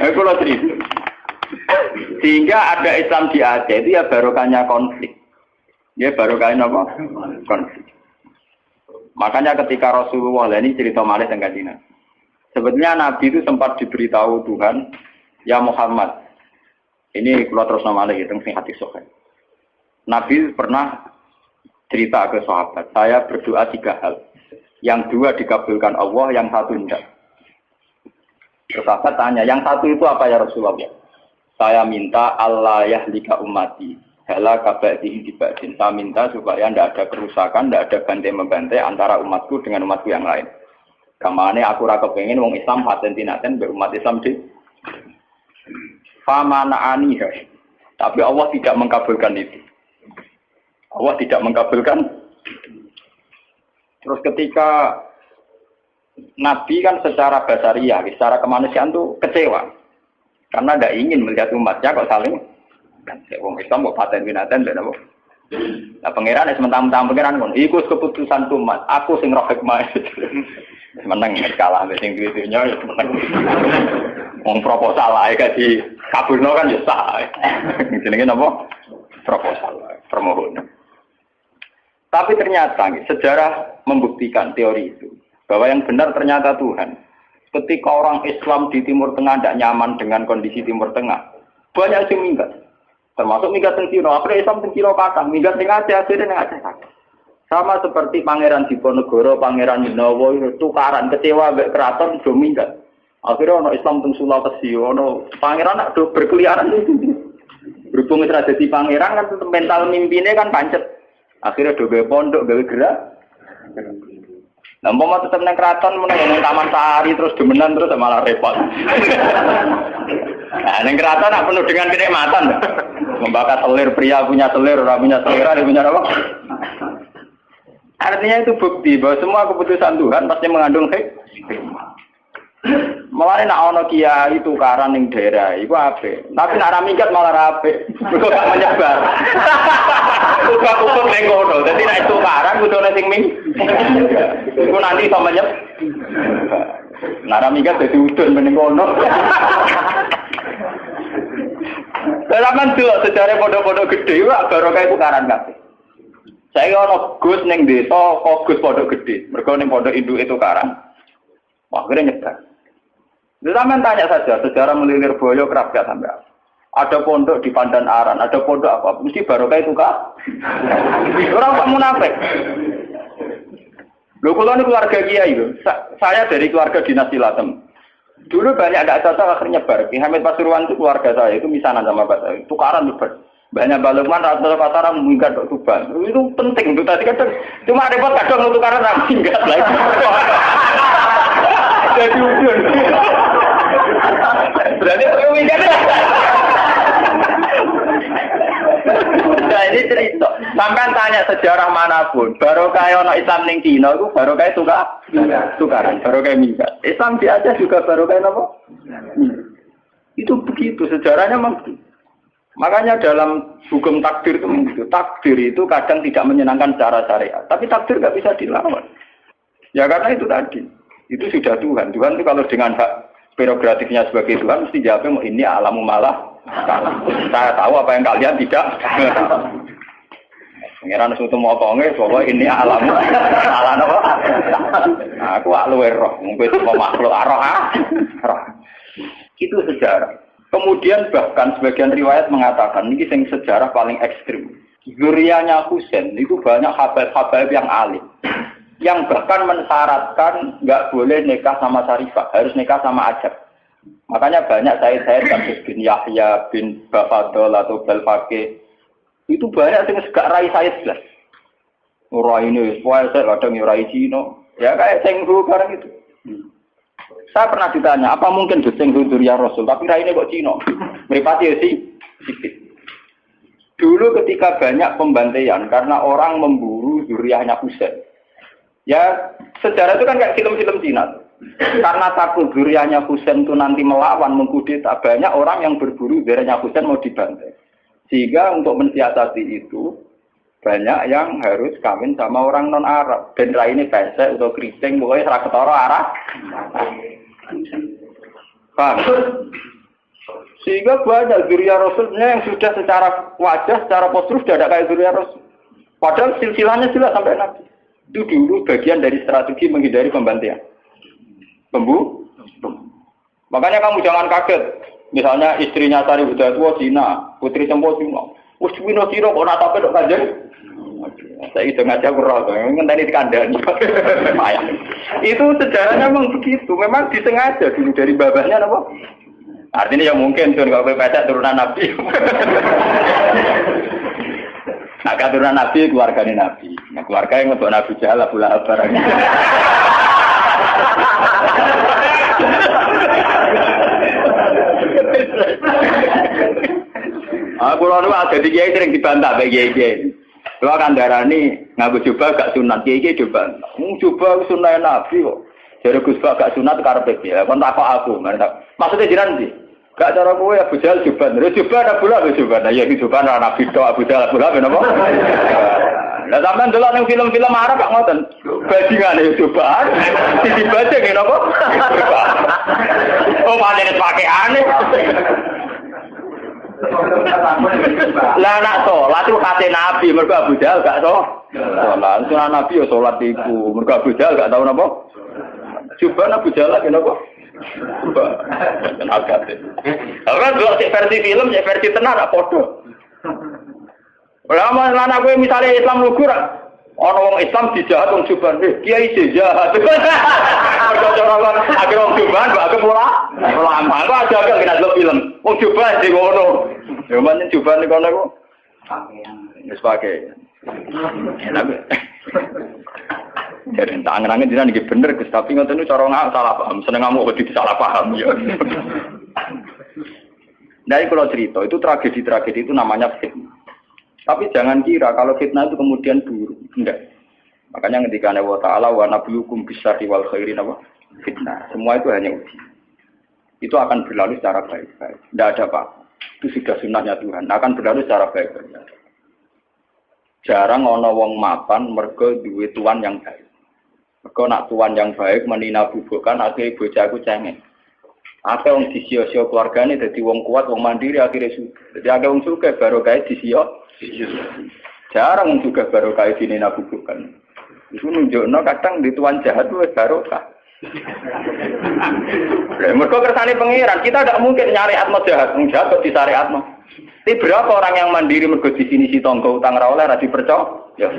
Aku lo cerita. Sehingga ada Islam di Aceh itu ya barokahnya konflik. Ya barokahnya apa? Konflik. Makanya ketika Rasulullah ini cerita malih tentang Cina. Sebetulnya Nabi itu sempat diberitahu Tuhan, ya Muhammad. Ini kalau terus nama lagi tentang hati sokan. Nabi pernah cerita ke sahabat, saya berdoa 3 hal. Yang 2 dikabulkan Allah, yang 1 tidak. Terus sahabat tanya, yang 1 itu apa ya Rasulullah? Saya minta Allah yahlika ummati, hala kabadihi dibadin. Saya minta supaya tidak ada kerusakan, tidak ada bantai-membantai antara umatku dengan umatku yang lain. Kamane aku rasa pengen wong Islam paten-tinaten berumat Islam di famanaani. Tapi Allah tidak mengkabulkan itu. Allah tidak mengkabulkan. Terus ketika Nabi kan secara basariah, secara kemanusiaan tuh kecewa. Karena tidak ingin melihat umatnya kok saling wong Islam kok paten-tinaten dan apa. Nah pangeran sementara pangeran kon iku keputusan umat, aku sing roh hikmah. Menang kalah sing duwe-dunya ya menang. Wong proposal ae di kabulno kan ya sah. Jenenge napa? Proposal, permohonan. Tapi ternyata sejarah membuktikan teori itu bahwa yang benar ternyata Tuhan. Ketika orang Islam di Timur Tengah tidak nyaman dengan kondisi Timur Tengah, banyak yang minggat. Termasuk minggat teng Cina, akhirnya Islam teng Cina kathah, minggat teng Aceh, akhirnya teng Aceh kathah. Sama seperti Pangeran Diponegoro, Pangeran Dinowo, tukaran kecewa mbek keraton do minggat. Akhirnya ono Islam teng Sulawesi, ono pangeran nak do berkeliaran itu. Berhubung wis dadi pangeran kan mental mimpine kan pancet. Akhirnya do gawe pondok, gawe gerak. Lah mau tetep nang keraton meneng nang Taman Sari terus demenan terus malah repot. Nah, nang keraton nak penuh dengan kenikmatan. Membakar selir, pria punya selir, orang punya selir, ada punya apa? Artinya itu bukti bahwa semua keputusan Tuhan pasti mengandung hikmah. Malah nak ono kiai tukaran ning daerah iku apik. Tapi nak ra minggat malah apik. Mergo gak menyebar. Kumpul ning kono. Dadi nek tukaran kudune sing ming. Iku nanti iso menyebar. Nak ra minggat dadi udun ning kono. Dalam delok sejarah pondok-pondok gede iku barokah tukaran kabeh. Saya ono Gus ning desa kok Gus pondok gede. Mergo ning pondok induk itu tukaran. Wah, akhirnya nyebar. Zaman tanya saja, sejarah melilir boyo kerap gak sampai apa. Ada pondok di Pandan Aran, ada pondok apa, mesti barokah itu kak. Orang tak munafik. Loh, kalau ini keluarga kiai itu, saya dari keluarga dinasti Latem. Dulu banyak ada cocok akhirnya nyebar. Ki Hamid Pasuruan itu keluarga saya, itu misanan sama bapak saya. Tukaran nyebar. Banyak balukman, rata-rata pasaran minggat ke Tuban. Itu penting, itu tadi kadang cuma repot kadang tukaran minggat lagi. Jadi ujung. Berarti minggat. Nah ini cerita. Sampai tanya sejarah manapun, barokah ono Islam ning Cina itu barokah tukaran, barokah minggat. Islam di Aceh juga barokah apa? Itu begitu sejarahnya memang. Makanya dalam hukum takdir itu begitu. Takdir itu kadang tidak menyenangkan secara syariat, tapi takdir nggak bisa dilawan. Ya karena itu tadi. Itu sudah Tuhan. Tuhan itu kalau dengan hak prerogatifnya sebagai Tuhan mesti jawabnya ini alamu malah. Saya tahu apa yang kalian tidak. Pengiran suatu motonge bahwa ini alamu alam apa? Aku luwe roh, mungkin semua makhluk roh. Itu sejarah. Kemudian bahkan sebagian riwayat mengatakan ini yang sejarah paling ekstrim. Zuriyahnya Husain itu banyak habaib-habaib yang alim, yang bahkan mensyaratkan nggak boleh nikah sama Sarifah, harus nikah sama Ajab. Makanya banyak Said Kasus bin Yahya bin Bafadol atau Belfake itu banyak yang segak rai Said lah. Rai ini, saya kadang rai Cino, ya kayak Senghu barang itu. Saya pernah ditanya, apa mungkin Senghu Zuriyah Rasul, tapi rai ini kok Cino? Meripati ya sih. Dulu ketika banyak pembantaian karena orang memburu zuriyahnya Husain. Ya, sejarah itu kan kayak film-film Cina. Karena takut zuriyahnya Husain itu nanti melawan, mengkudeta, banyak orang yang berburu zuriyahnya Husain mau dibantai. Sehingga untuk mensiasati itu, banyak yang harus kawin sama orang non-Arab. Dan ini pesek atau keriting, pokoknya serah ketara arah. Paham? Sehingga banyak zuriyah Rasulnya yang sudah secara wajah, secara postur sudah ada kayak zuriyah Rasul. Padahal silsilahnya jelas sampai Nabi. Itu dulu bagian dari strategi menghindari pembantaian. Makanya kamu jangan kaget. Misalnya istrinya Sari Budatua Cina, Putri Sempo Cina. Wes Cina kok natape dok kanjeng. Saya itu ngajak kurang, ngenteni dikandani. Itu sejarahnya memang begitu. Memang disengaja dulu dari babahnya apa? Artinya ya mungkin tuh kalau pesek turunan Nabi. Nah, keturunan Nabi keluarganya Nabi. Nah, keluarga yang untuk Nabi Jahal Abu Lahab barang. Aku lalu ada di kiai sering dibantah bagi kiai. Kalau kan darah ini ngaku coba gak sunat kiai coba. Coba sunat Nabi kok. Jadi Gus Bak gak sunat karpet ya. Kon tak aku. Maksudnya jiran sih. Gak cara kowe Abu Jahal coba. Coba Abu Lahab coba. Nah ya coba Nabi tok Abu Jahal Abu Lahab napa? Lah sampean delok ning film-film Arab gak ngoten. Bajingane coba. Dibaca ngene napa? Oh pancen pakaiane. Lah nak salat itu kate Nabi, mergo Abu Jahal gak salat. Sunah Nabi ya salat iku, mergo Abu Jahal gak tau napa. Coba Abu Jahal kenapa? Coba. Agak. Ora delok versi film, versi tenar gak padha. Lah lan aku misale Islam lugur ana wong Islam dijahat wong Juban, kiai jahat. Cara-cara akhir wong Juban kok aku lama. Kok aja gak kena delok film. Wong Juban di ngono. Ya men Juban niku kono kok. Wis pakai. Enak. Jadi tangan-tangan jenengan iki bener Gus, tapi ngoten niku cara salah paham. Seneng ngamuk kok salah paham ya. Nah, kalau cerita itu tragedi-tragedi itu namanya fitnah. Tapi jangan kira kalau fitnah itu kemudian buruk. Enggak. Makanya ketika Allah Ta'ala wa nabluukum bisyarri wal khairi fitnah. Semua itu hanya uji. Itu akan berlalu secara baik-baik. Tidak ada apa. Itu sudah sunnahnya Tuhan. Akan berlalu secara baik-baik. Jarang ana wong mapan mergo duwe tuan yang baik. Mergo nak tuan yang baik menina bubukan akhirnya bocahku cengeng. Apa wong disio-sio keluargane dadi wong kuat, wong mandiri akhirnya suka. Jadi ada wong suka baru kae disio. Jarang juga barokah di nina bubukan. Itu nunjukno kadang di tuan jahat itu barokah. Mereka kersane pengiran, kita tidak mungkin nyari atmo jahat, jahat kok disari atmo. Tapi berapa orang yang mandiri mergo di sini si tonggo utang ra oleh ra dipercaya? Ya.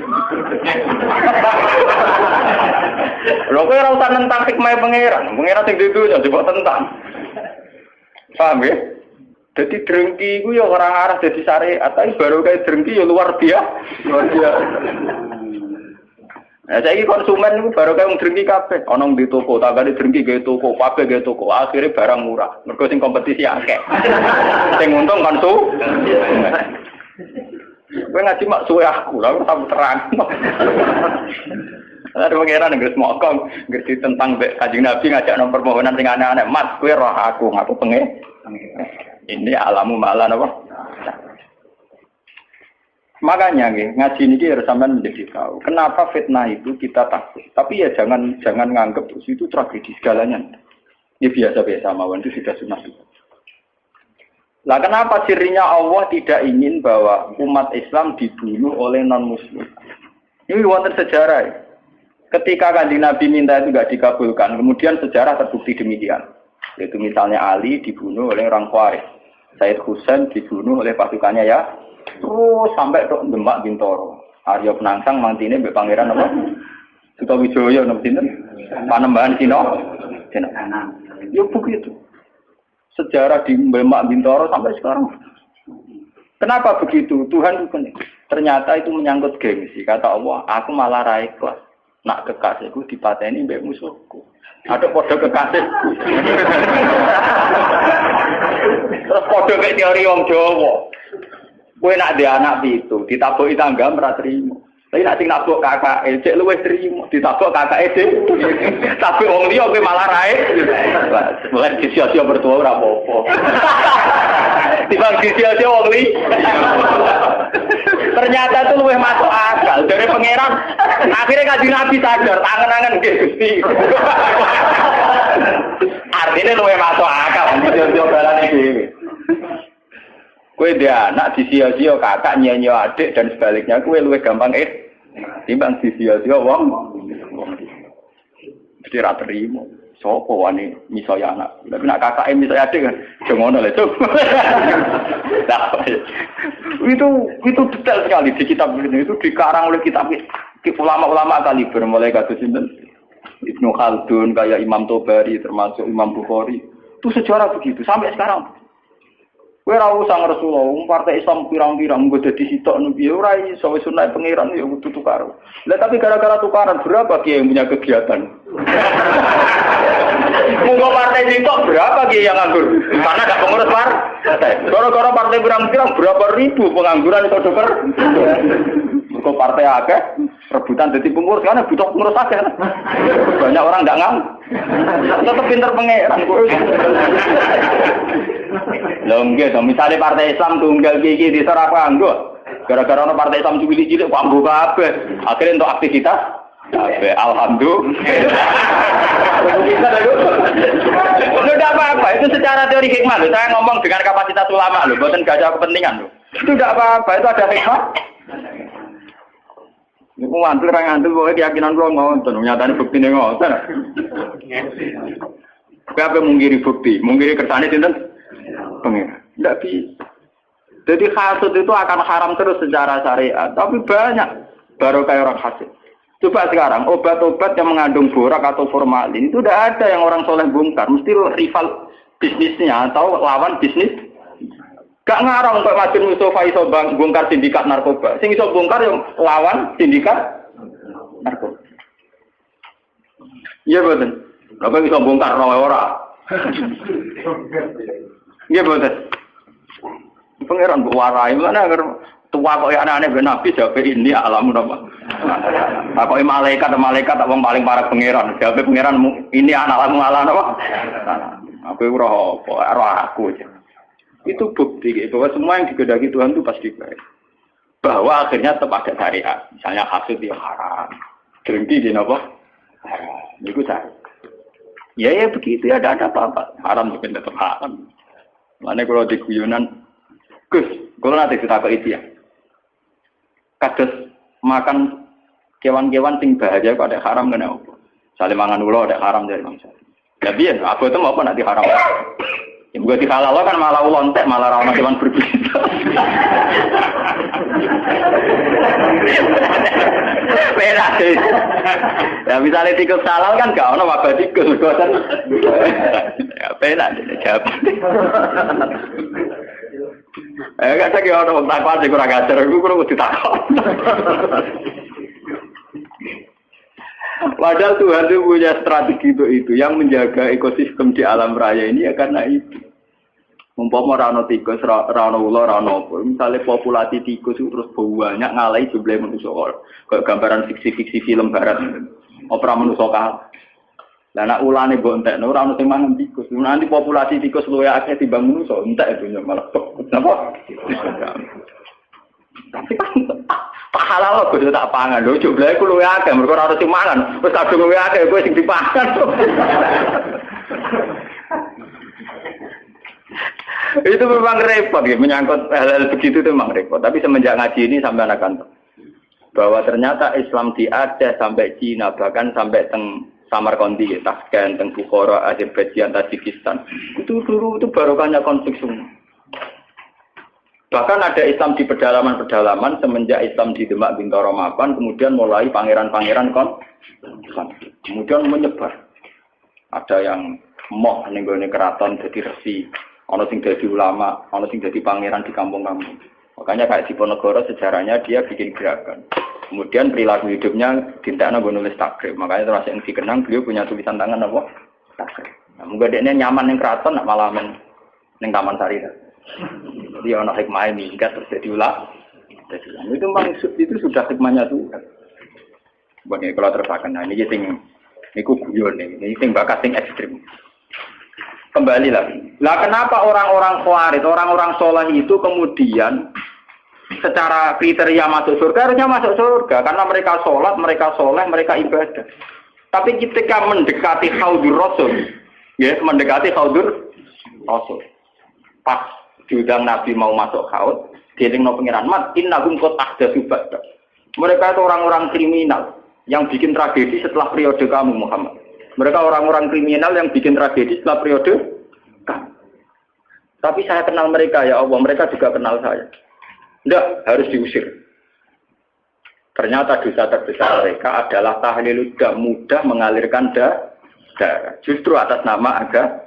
Lho kowe ora usah nentang hikmah pengiran sing dudu coba tentang. Paham ya? Jadi drengki itu ya orang arah jadi syariat, tapi baru kayak drengki ya luar biasa. Nah, saya ini konsumen itu baru kayak drengki kafe. Onong di toko, tagane drengki gaya toko, kafe gaya toko, akhirnya barang murah. Mergo sing kompetisi akeh. Sing untung konsumen. Kowe ngaji mak suwe aku, lha tak terang. Ada pengiran nggak semua kong, ngerti tentang Kanjeng Nabi ngajak nomor permohonan sing aneh-aneh. Mas, kowe roh aku pengen. Ini alamu malah apa? Makanya ngaji ini harus sampean menjadi tahu. Kenapa fitnah itu kita takut. Tapi ya jangan nganggep itu tragedi segalanya. Ini biasa-biasa mawon itu sudah sunah. Lah kenapa sirinya Allah tidak ingin bahwa umat Islam dibunuh oleh non-muslim? Ini wonten sejarah. Ketika Kanjeng Nabi minta itu tidak dikabulkan, kemudian sejarah terbukti demikian. Yaitu misalnya Ali dibunuh oleh orang Khawarij, Said Husain dibunuh oleh pasukannya ya. Terus sampai ke Demak Bintoro. Arya Penangsang mantine mbek pangeran apa? Sutawijaya napa sinten? Panembahan Cina. Ya begitu. Sejarah di Demak Bintoro sampai sekarang. Kenapa begitu? Tuhan bukan. Ternyata itu menyangkut gengsi. Kata Allah, aku malah ra ikhlas. Nak kekasihku dipateni mbek musuhku. Ada podo kekasihku. Terus podo kayak teori wong Jawa. Kowe nak dhe anak pitu, ditabuki tangga ora trimo. Tapi nak sing nabuk kakake, cek luwih trimo, ditabuk kakake dhewe. Tapi wong liya kowe malah rae. Mulai disia-sia bertua ora apa-apa. Timbang disia-sia wong liya. Ternyata itu luwih masuk akal dari pangeran. Akhirnya Kanjeng Nabi sadar, tangan-tangan nggih Gusti. Artinya luwih masuk akal, disia-sia balane dhewe. Kue dia anak disia-sia kakak nyanyi adik dan sebaliknya kue luwih gampang timbang disia-sia wong. Mesti ra terima. Sopo wani misalnya anak. Tapi nak kakak misalnya adik kan jangan oleh cuk. Itu detail sekali di kitab ini. Itu dikarang oleh kitab ulama-ulama kaliber mulai kados sinten Ibnu Khaldun kayak Imam Tobari termasuk Imam Bukhari. Itu sejarah begitu sampai sekarang. Kowe ora usah Rasulullah, partai Islam pirang-pirang nggo dadi sitok niku ya ora iso wis sunah pangeran ya kudu tukar. Lah tapi gara-gara tukaran berapa kiai yang punya kegiatan? Monggo partai sitok berapa kiai yang nganggur? Karena gak pengurus partai. Gara-gara partai pirang-pirang berapa ribu pengangguran itu dokter. Kok partai akeh rebutan dadi pengurus karena butuh pengurus akeh. Banyak orang enggak ngam. Tetep pinter pangeran kowe. Lho nggih, misale partai Islam tunggal iki diserah kanggo. Gara-gara ono partai Islam cilik-cilik kok ambo kabeh. Akhire entuk aktivitas kabeh. Alhamdulillah. Tidak apa-apa, itu secara teori hikmah loh. Saya ngomong dengan kapasitas ulama loh, bukan gak ada kepentingan loh. Itu tidak apa-apa, itu ada hikmah. Ini ngantul, orang ngantul, pokoknya keyakinan gue ngonton, nyatanya bukti ini ngonton. Kenapa mungkiri bukti? Mungkiri kersane sinten? Pengira. Tidak bisa. Jadi hasud itu akan haram terus secara syariat, tapi banyak baru kayak orang hasud. Coba sekarang obat-obat yang mengandung borak atau formalin itu tidak ada yang orang soleh bongkar, mesti rival bisnisnya atau lawan bisnis. Gak ngarang kok Mas Mustafa iso bongkar sindikat narkoba. Sing iso bongkar yang lawan sindikat narkoba. Iya betul. Apa iso bongkar ora? Iya betul. Pangeran mbok warai mana agar tua kok anak-anak ben nabi jawab ini alamun apa. Apa malaikat tak wong paling parah pangeran. Jawab pangeran ini anak alamun ala apa? Aku ora aku aja. Itu bukti bahwa semua yang digedaki Tuhan itu pasti baik. Bahwa akhirnya tetap ada syariat. Misalnya hasud yang haram. Drengki di apa? Haram. Itu syariat. Ya begitu ya ada apa-apa. Haram juga tetap haram. Mana kalau di guyonan Gus, kalau nanti kita itu ya. Kados makan kewan-kewan sing bahaya kok ada haram kena apa? Saling mangan ulo ada haram dari bangsa. Ya biar, aku itu mau apa nanti haram. Ya bukan di halal kan malah lontek, malah ramah kewan berbisa. Beda sih. Ya misalnya tikus halal kan gak ono wabah tikus kan. Ya beda jawab. Gak ada yang orang takut aja kurang ajar, aku kurang ditakut. Padahal Tuhan itu punya strategi itu yang menjaga ekosistem di alam raya ini ya karena itu. Umpama rano tikus, rano ular, rano apa. Misalnya populasi tikus itu terus banyak ngalahi jumlah manusia. Kayak gambaran fiksi-fiksi film barat. Opera manusia kalah. Lah nek ulane mbok entekno ora ono sing mangan tikus. Nanti populasi tikus luwih akeh timbang manusa, entek itu malah. Napa? Tapi kan tak halal kok tak pangan. Lho jumlahe ku luwih akeh, mergo ora sing mangan. Wis kadung luwih akeh kowe sing dipangan. Itu memang repot ya, menyangkut hal-hal begitu itu memang repot. Tapi semenjak ngaji ini sampai anak bahwa ternyata Islam di Aceh sampai Cina, bahkan sampai teng Samarkandi, Tashkent, teng Bukhara, Azerbaijan, Tajikistan. Itu dulu itu barokahnya konflik semua. Bahkan ada Islam di pedalaman-pedalaman semenjak Islam di Demak Bintoro Mapan, kemudian mulai pangeran-pangeran konflik. Kemudian menyebar. Ada yang moh nenggone keraton jadi resi. Ono sing jadi ulama, ono sing jadi pangeran di kampung-kampung. Makanya kayak di Ponorogo sejarahnya dia bikin gerakan. Kemudian perilaku hidupnya dintakna nggo nulis takrib. Makanya terus yang dikenang beliau punya tulisan tangan apa? Takrib. Nah, muga dekne nyaman ning keraton nak malah ning Taman Sari. Jadi ono hikmah ini enggak terus jadi ulama. Itu memang itu sudah hikmahnya Tuhan. Buat ini kalau terpakan. Nah, ini sing niku guyon ini sing bakat sing ekstrim. Kembali lagi. Lah kenapa orang-orang khawarij, orang-orang soleh itu kemudian secara kriteria masuk surga harusnya masuk surga karena mereka sholat, mereka soleh, mereka ibadah. Tapi ketika mendekati haudur Rasul, ya mendekati haudur Rasul, pas diundang Nabi mau masuk haud, dielingno pengiran mat innahum qad ahdatsu ba'da. Mereka itu orang-orang kriminal yang bikin tragedi setelah periode kamu Muhammad. Mereka orang-orang kriminal yang bikin tragedi setelah periode kamu. Tapi saya kenal mereka ya Allah, mereka juga kenal saya. Tidak, harus diusir. Ternyata dosa terbesar mereka adalah tahlil tidak mudah mengalirkan darah. Justru atas nama agama.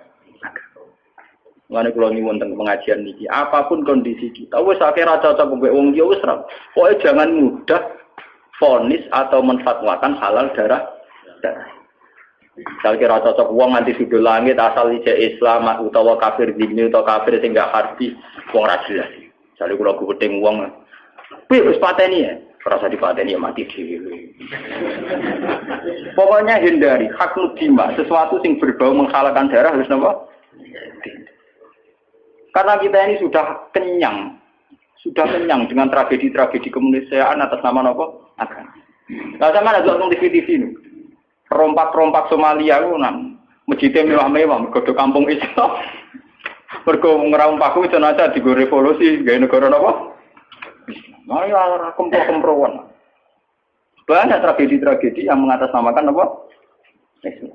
Mulane kula nyuwun teng pengajian niki, apapun kondisi kita, wis akeh ra cocok mbek wong liya wis ra. Pokoke jangan mudah vonis atau menfatwakan halal darah. Misal kira cocok wong nganti sudul langit asal ijek Islam utawa kafir dini utawa kafir sing gak harti wong ra jelas. Misale kula gudeng wong piye wis pateni ya, rasa dipateni ya mati dhewe. Pokoknya hindari hak nudima, sesuatu sing berbau menghalalkan darah harus napa? Karena kita ini sudah kenyang dengan tragedi-tragedi kemanusiaan atas nama napa? Agama. Lah sampeyan ada nonton TV ini. Rompak-rompak Somalia ku nang masjid mewah-mewah mergo kampung Islam. Mergo ngerompakku itu aja digo revolusi gawe negara napa? Mari ora kempro-kemproan. Banyak tragedi-tragedi yang mengatasnamakan apa? Islam.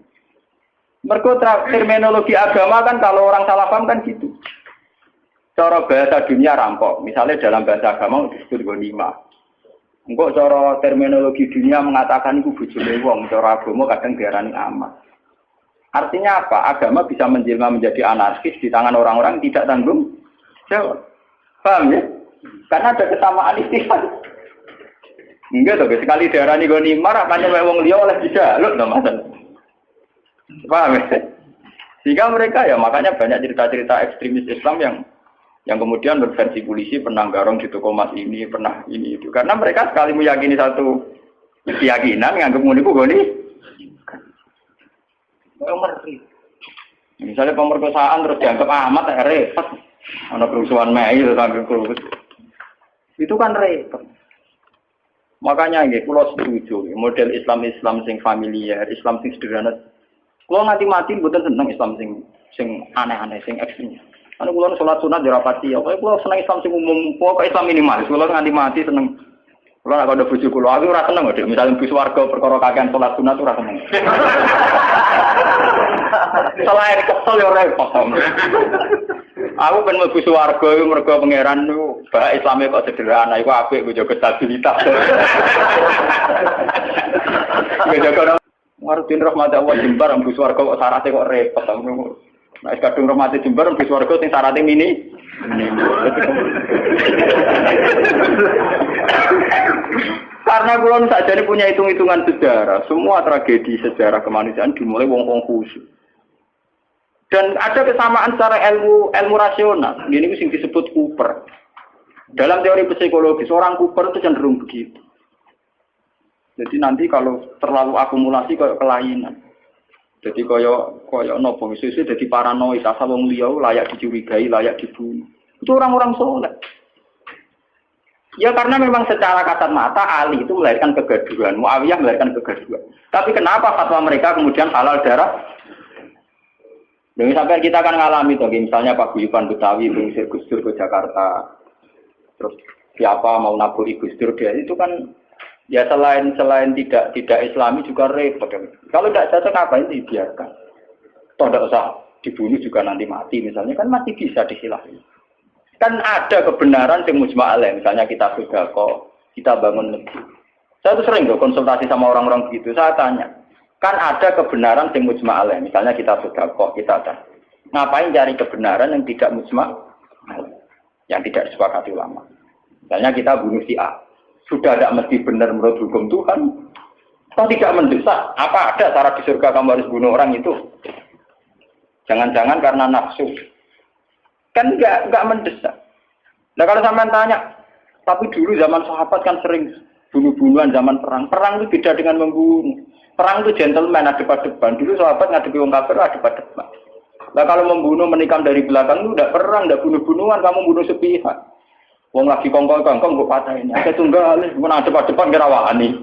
Mergo terminologi agama kan kalau orang salah paham kan gitu. Cara bahasa dunia rampok. Misalnya dalam bahasa agama disebut ghanimah. Engkau cara terminologi dunia mengatakan itu bojone wong, cara agama kadang diarani amat. Artinya apa? Agama bisa menjelma menjadi anarkis di tangan orang-orang tidak tanggung jawab. Paham ya? Karena ada kesamaan istilah. Enggak toh, sekali diarani ghanimah makanya wong liya oleh dijaluk to Mas. Paham ya? Sehingga mereka ya makanya banyak cerita-cerita ekstremis Islam yang kemudian berversi polisi pernah garong di toko emas ini, pernah ini itu. Karena mereka sekali meyakini satu keyakinan, nganggep ngono iku goni. Misalnya pemerkosaan terus dianggap amat repot. Ana kerusuhan Mei terus sampai kerusuhan. Itu kan repot. Makanya nggih kula setuju model Islam sing familiar, Islam sing sederhana. Kula nganti mati mboten seneng Islam sing aneh-aneh, sing ekstrem. Anu kula salat sunat yo rapati, pokoke kula seneng Islam sing umum, pokoke Islam minimalis. Kula nganti mati seneng. Kula nek ada bojo kula, aku ora seneng kok, misale bus warga perkara kakean salat sunat ora seneng. Selain kesel yo repot. Aku ben mlebu swarga iku mergo pangeran niku bah Islame kok sederhana, iku apik kok jaga stabilitas. Jaga Marudin rahmat Allah Jembar mlebu swarga kok syaratnya kok repot. Nah, kadung rahmati Jember mlebu swarga sing syaratnya mini. Karena kula sakjane punya hitung-hitungan sejarah, semua tragedi sejarah kemanusiaan dimulai wong-wong khusyuk. Dan ada kesamaan secara ilmu rasional. Ini sing disebut Cooper. Dalam teori psikologi, seorang Cooper itu cenderung begitu. Jadi nanti kalau terlalu akumulasi kayak kelainan. Jadi kaya nopo sesuai jadi paranoid, asal wong liya layak dicurigai, layak dibunuh. Itu orang-orang soleh. Ya karena memang secara kasat mata Ali itu melahirkan kegaduhan, Muawiyah melahirkan kegaduhan. Tapi kenapa fatwa mereka kemudian halal darah? Dan sampai kita akan ngalami tuh, misalnya Pak Guyuban Betawi mengusir Gus Dur ke Jakarta, terus siapa mau naburi Gus Dur dia itu kan ya selain tidak Islami juga repot. Kalau tidak cocok ngapain dibiarkan? Toh tidak usah dibunuh juga nanti mati misalnya kan masih bisa disilahi. Kan ada kebenaran yang mujma' alaih, misalnya kita sedekah, kita bangun negeri. Saya tuh sering tuh konsultasi sama orang-orang begitu, saya tanya, kan ada kebenaran yang mujma' alaih, misalnya kita sedekah, kita ada. Ngapain cari kebenaran yang tidak mujma' alaih, yang tidak disepakati ulama. Misalnya kita bunuh si A, sudah tidak mesti benar menurut hukum Tuhan, atau tidak mendesak, apa ada cara di surga kamu harus bunuh orang itu? Jangan-jangan karena nafsu. Kan enggak mendesak. Nah kalau sampean tanya, tapi dulu zaman sahabat kan sering bunuh-bunuhan zaman perang. Perang itu beda dengan membunuh. Perang itu gentleman, ada depan. Dulu sahabat ngadepi wong kafir ada depan. Nah kalau membunuh menikam dari belakang itu udah perang, udah bunuh-bunuhan, kamu bunuh sepihak. Wong lagi kongkong-kongkong kok patahin. Ada tunggal, mana depan kerawani.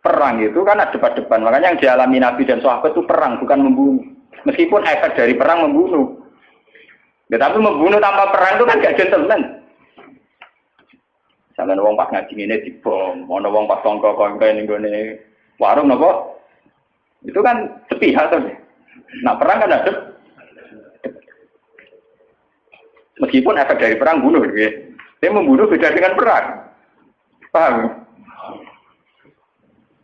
Perang itu kan ada depan. Makanya yang dialami Nabi dan sahabat itu perang, bukan membunuh. Meskipun efek dari perang membunuh. Ya, tapi membunuh tanpa perang itu kan gak gentleman. Misalnya wong pas ngaji ini dibom, mau wong pas kongkong ini gini warung nopo, itu kan sepihak saja. Nah perang kan ada. Meskipun efek dari perang bunuh, gitu. Dia membunuh beda dengan perang, paham?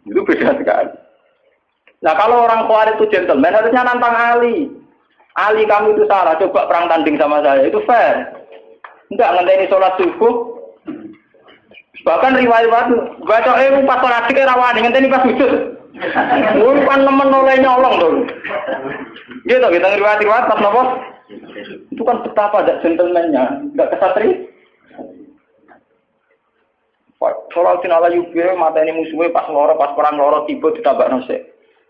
Itu beda sekali. Nah kalau orang Khawarij itu gentleman harusnya nantang Ali. Ali kamu itu salah, coba perang tanding sama saya, itu fair. Enggak ngenteni sholat subuh. Bahkan riwayat baca pas sholat dikira rawani ngenteni pas sujud. Kan nemen oleh nyolong tuh. Gitu kita riwayat pas nopo. Itu kan betapa ada gentleman-nya, enggak kesatria. Sholat ala yubi mata ini musuhnya pas loro, pas perang loro tiba ditabak nasi.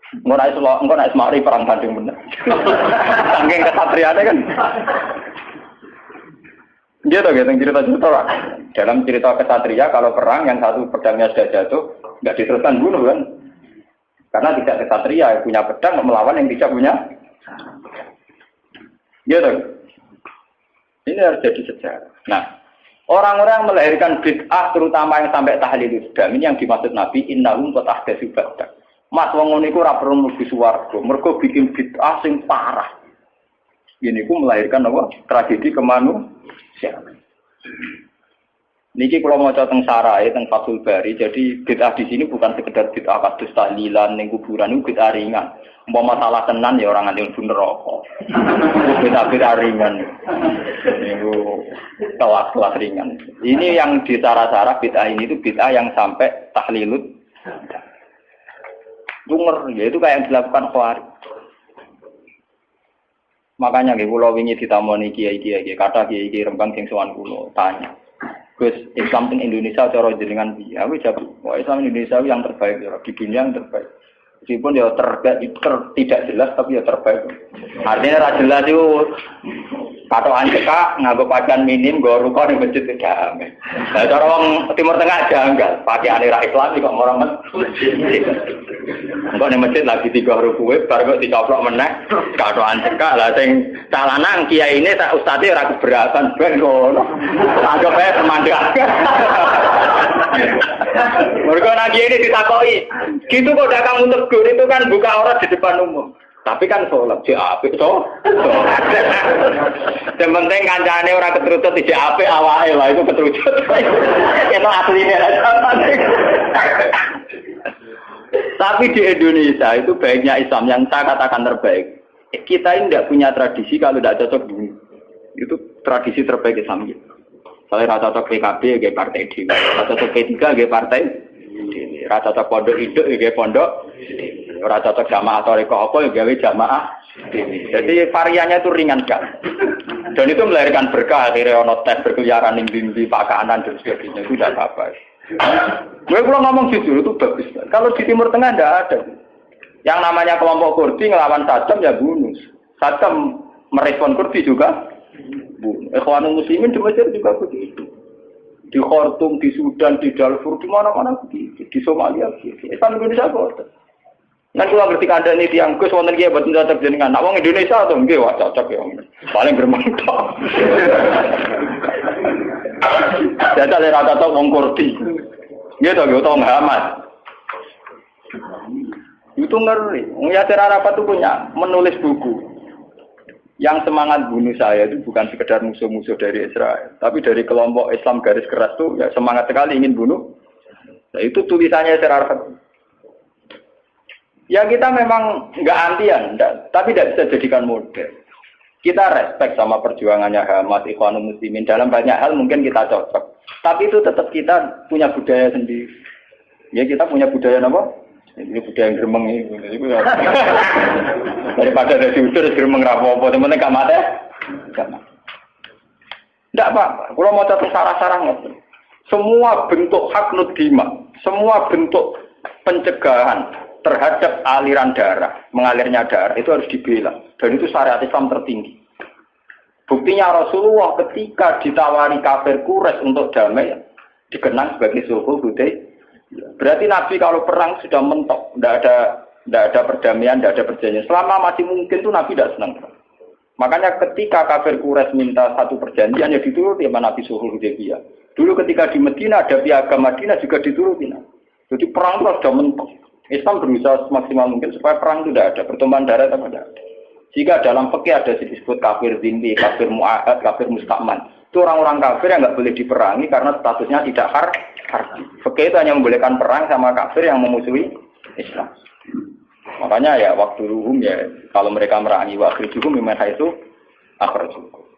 Engko nek semari perang tanding bener. Saking kesatriane kan. Gitu cerita-cerita lah. Dalam cerita kesatria kalau perang yang satu pedangnya sudah jatuh, enggak diteruskan bunuh kan. Karena tidak kesatria punya pedang melawan yang tidak punya. Gitu. Ini harus jadi sejarah. Nah, orang-orang yang melahirkan bid'ah terutama yang sampai tahlil Islam ini yang dimaksud Nabi innahum qad ahdatsu ba'da. Mas wong ngene iku ora perlu mlebu swarga, mergo bikin bid'ah sing parah. Ini ku melahirkan apa? Tragedi kemanusiaan. Niki kalau mau teng sarai teng Fathul Bari, jadi bid'ah di sini bukan sekedar bid'ah kados tahlilan ning kuburan, itu bid'ah ringan. Umpama masalah tenan ya orang nganti mlebu neraka. Bid'ah ringan. Niku kelas ringan. Ini yang di cara-cara bid'ah ini itu bid'ah yang sampai tahlilut. Lunger, ya itu kayak yang dilakukan Khawarij. Makanya nggih kula wingi ditamoni kiai-kiai, kata kiai Rembang sing sowan kula tanya. Gus, Islam di Indonesia cara jenengan piye? Aku jawab, Islam Indonesia yang terbaik ya, di dunia yang terbaik. Meskipun ya tidak jelas tapi ya terbaik. Artinya ra jelas itu patokan cekak nganggo pakaian minim nggo ruko ning masjid tidak amin. Lah cara wong Timur Tengah janggal, pakaiane ra Islam kok ora masjid. Engko ning masjid lagi 3 rukuwe bar kok dicoplok meneh patokan cekak lah sing calanang kiai ini tak ustaze ora keberatan ben ngono. Anggap ae permandangan. Mergo nang kiai ini ditakoki, gitu kok udah kamu tegur itu kan buka aurat di depan umum. Tapi kan sholat di apik toh. Yang penting kancane ora keterucut di apik awake lah itu keterucut. Itu aslinya. Tapi di Indonesia itu baiknya Islam yang saya katakan terbaik. Kita ini tidak punya tradisi kalau tidak cocok dulu. Itu tradisi terbaik Islam gitu. Saya rasa cocok PKB kayak partai D, rasa cocok P3 kayak partai D, rasa cocok pondok induk kayak pondok, rasa cocok jamaah atau apa ya gawe jamaah. Jadi variannya itu ringan kan. Dan itu melahirkan berkah, akhirnya ono tes berkeliaran di pakanan dan sebagainya itu tidak apa-apa. Gue kalau ngomong jujur itu bagus. Kalau di Timur Tengah tidak ada. Yang namanya kelompok Kurdi ngelawan Saddam ya bunuh. Saddam merespon Kurdi juga. Ikhwanul Muslimin di Mesir juga begitu. Di Khartoum, di Sudan, di Darfur, di mana-mana begitu. Di Somalia begitu. Islam Indonesia kok. Nanti kalau ngerti kandang ini tiang Gus wonten kiye boten cocok jenengan. Nak wong Indonesia to nggih wah cocok ya. Paling gremeng tok. Jajal ora cocok wong Kurdi. Nggih to nggih utawa Muhammad. Itu ngeri. Yasir Arafat itu punya menulis buku. Yang semangat bunuh saya itu bukan sekedar musuh-musuh dari Israel, tapi dari kelompok Islam garis keras itu ya semangat sekali ingin bunuh. Nah, itu tulisannya Yasir Arafat. Ya kita memang nggak antian, tapi tidak bisa jadikan model. Kita respect sama perjuangannya Hamas, Ikhwanul Muslimin. Dalam banyak hal mungkin kita cocok. Tapi itu tetap kita punya budaya sendiri. Ya kita punya budaya apa? Ini budaya yang gremeng ini. Daripada ada diusir, gremeng rapopo. Teman-teman gak mati? Gak mati. Tidak apa-apa. Kalau mau catat sarah-sarah, semua bentuk hak nudima, semua bentuk pencegahan terhadap aliran darah, mengalirnya darah itu harus dibela. Dan itu syariat Islam tertinggi. Buktinya Rasulullah ketika ditawari kafir Quraisy untuk damai, dikenang sebagai sulhul Hudaybiyah. Berarti Nabi kalau perang sudah mentok, tidak ada perdamaian, tidak ada perjanjian. Selama masih mungkin tuh Nabi tidak senang. Makanya ketika kafir Quraisy minta satu perjanjian, ya dituruti sama Nabi sulhul Hudaybiyah. Dulu ketika di Madinah ada piagam Madinah juga dituruti. Jadi perang itu sudah mentok. Islam berusaha semaksimal mungkin supaya perang itu tidak ada, pertumpahan darah tidak ada. Jika dalam fikih ada disebut kafir zimmi, kafir mu'ahad, kafir musta'man. Itu orang-orang kafir yang nggak boleh diperangi karena statusnya tidak harbi. Fikih itu hanya membolehkan perang sama kafir yang memusuhi Islam. Makanya ya waktu ruhum ya kalau mereka merangi waktu juhum memang itu akhrajukum.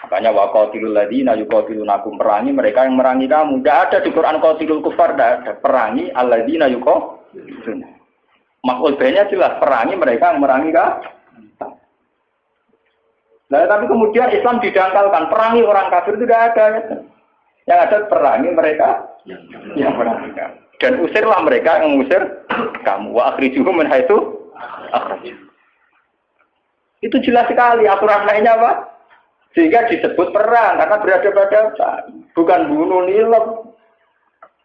Makanya waqatilul ladzina yuqatilunakum, perangi mereka yang merangi kamu. Tidak ada di Quran qatilul kufar, tidak ada. Perangi alladzina yuqatiluna. Maf'ul bihnya jelas, perangi mereka yang merangi kamu. Nah, tapi kemudian Islam didangkalkan, perangi orang kafir itu tidak ada. Ya. Yang ada perangi mereka yang merangi kamu. Dan usirlah mereka yang mengusir kamu. Wa akhrijuhum min haitsu akhrajuhum. Itu jelas sekali aturan lainnya apa? Sehingga disebut perang karena berhadapan-hadapan, bukan bunuh nilai.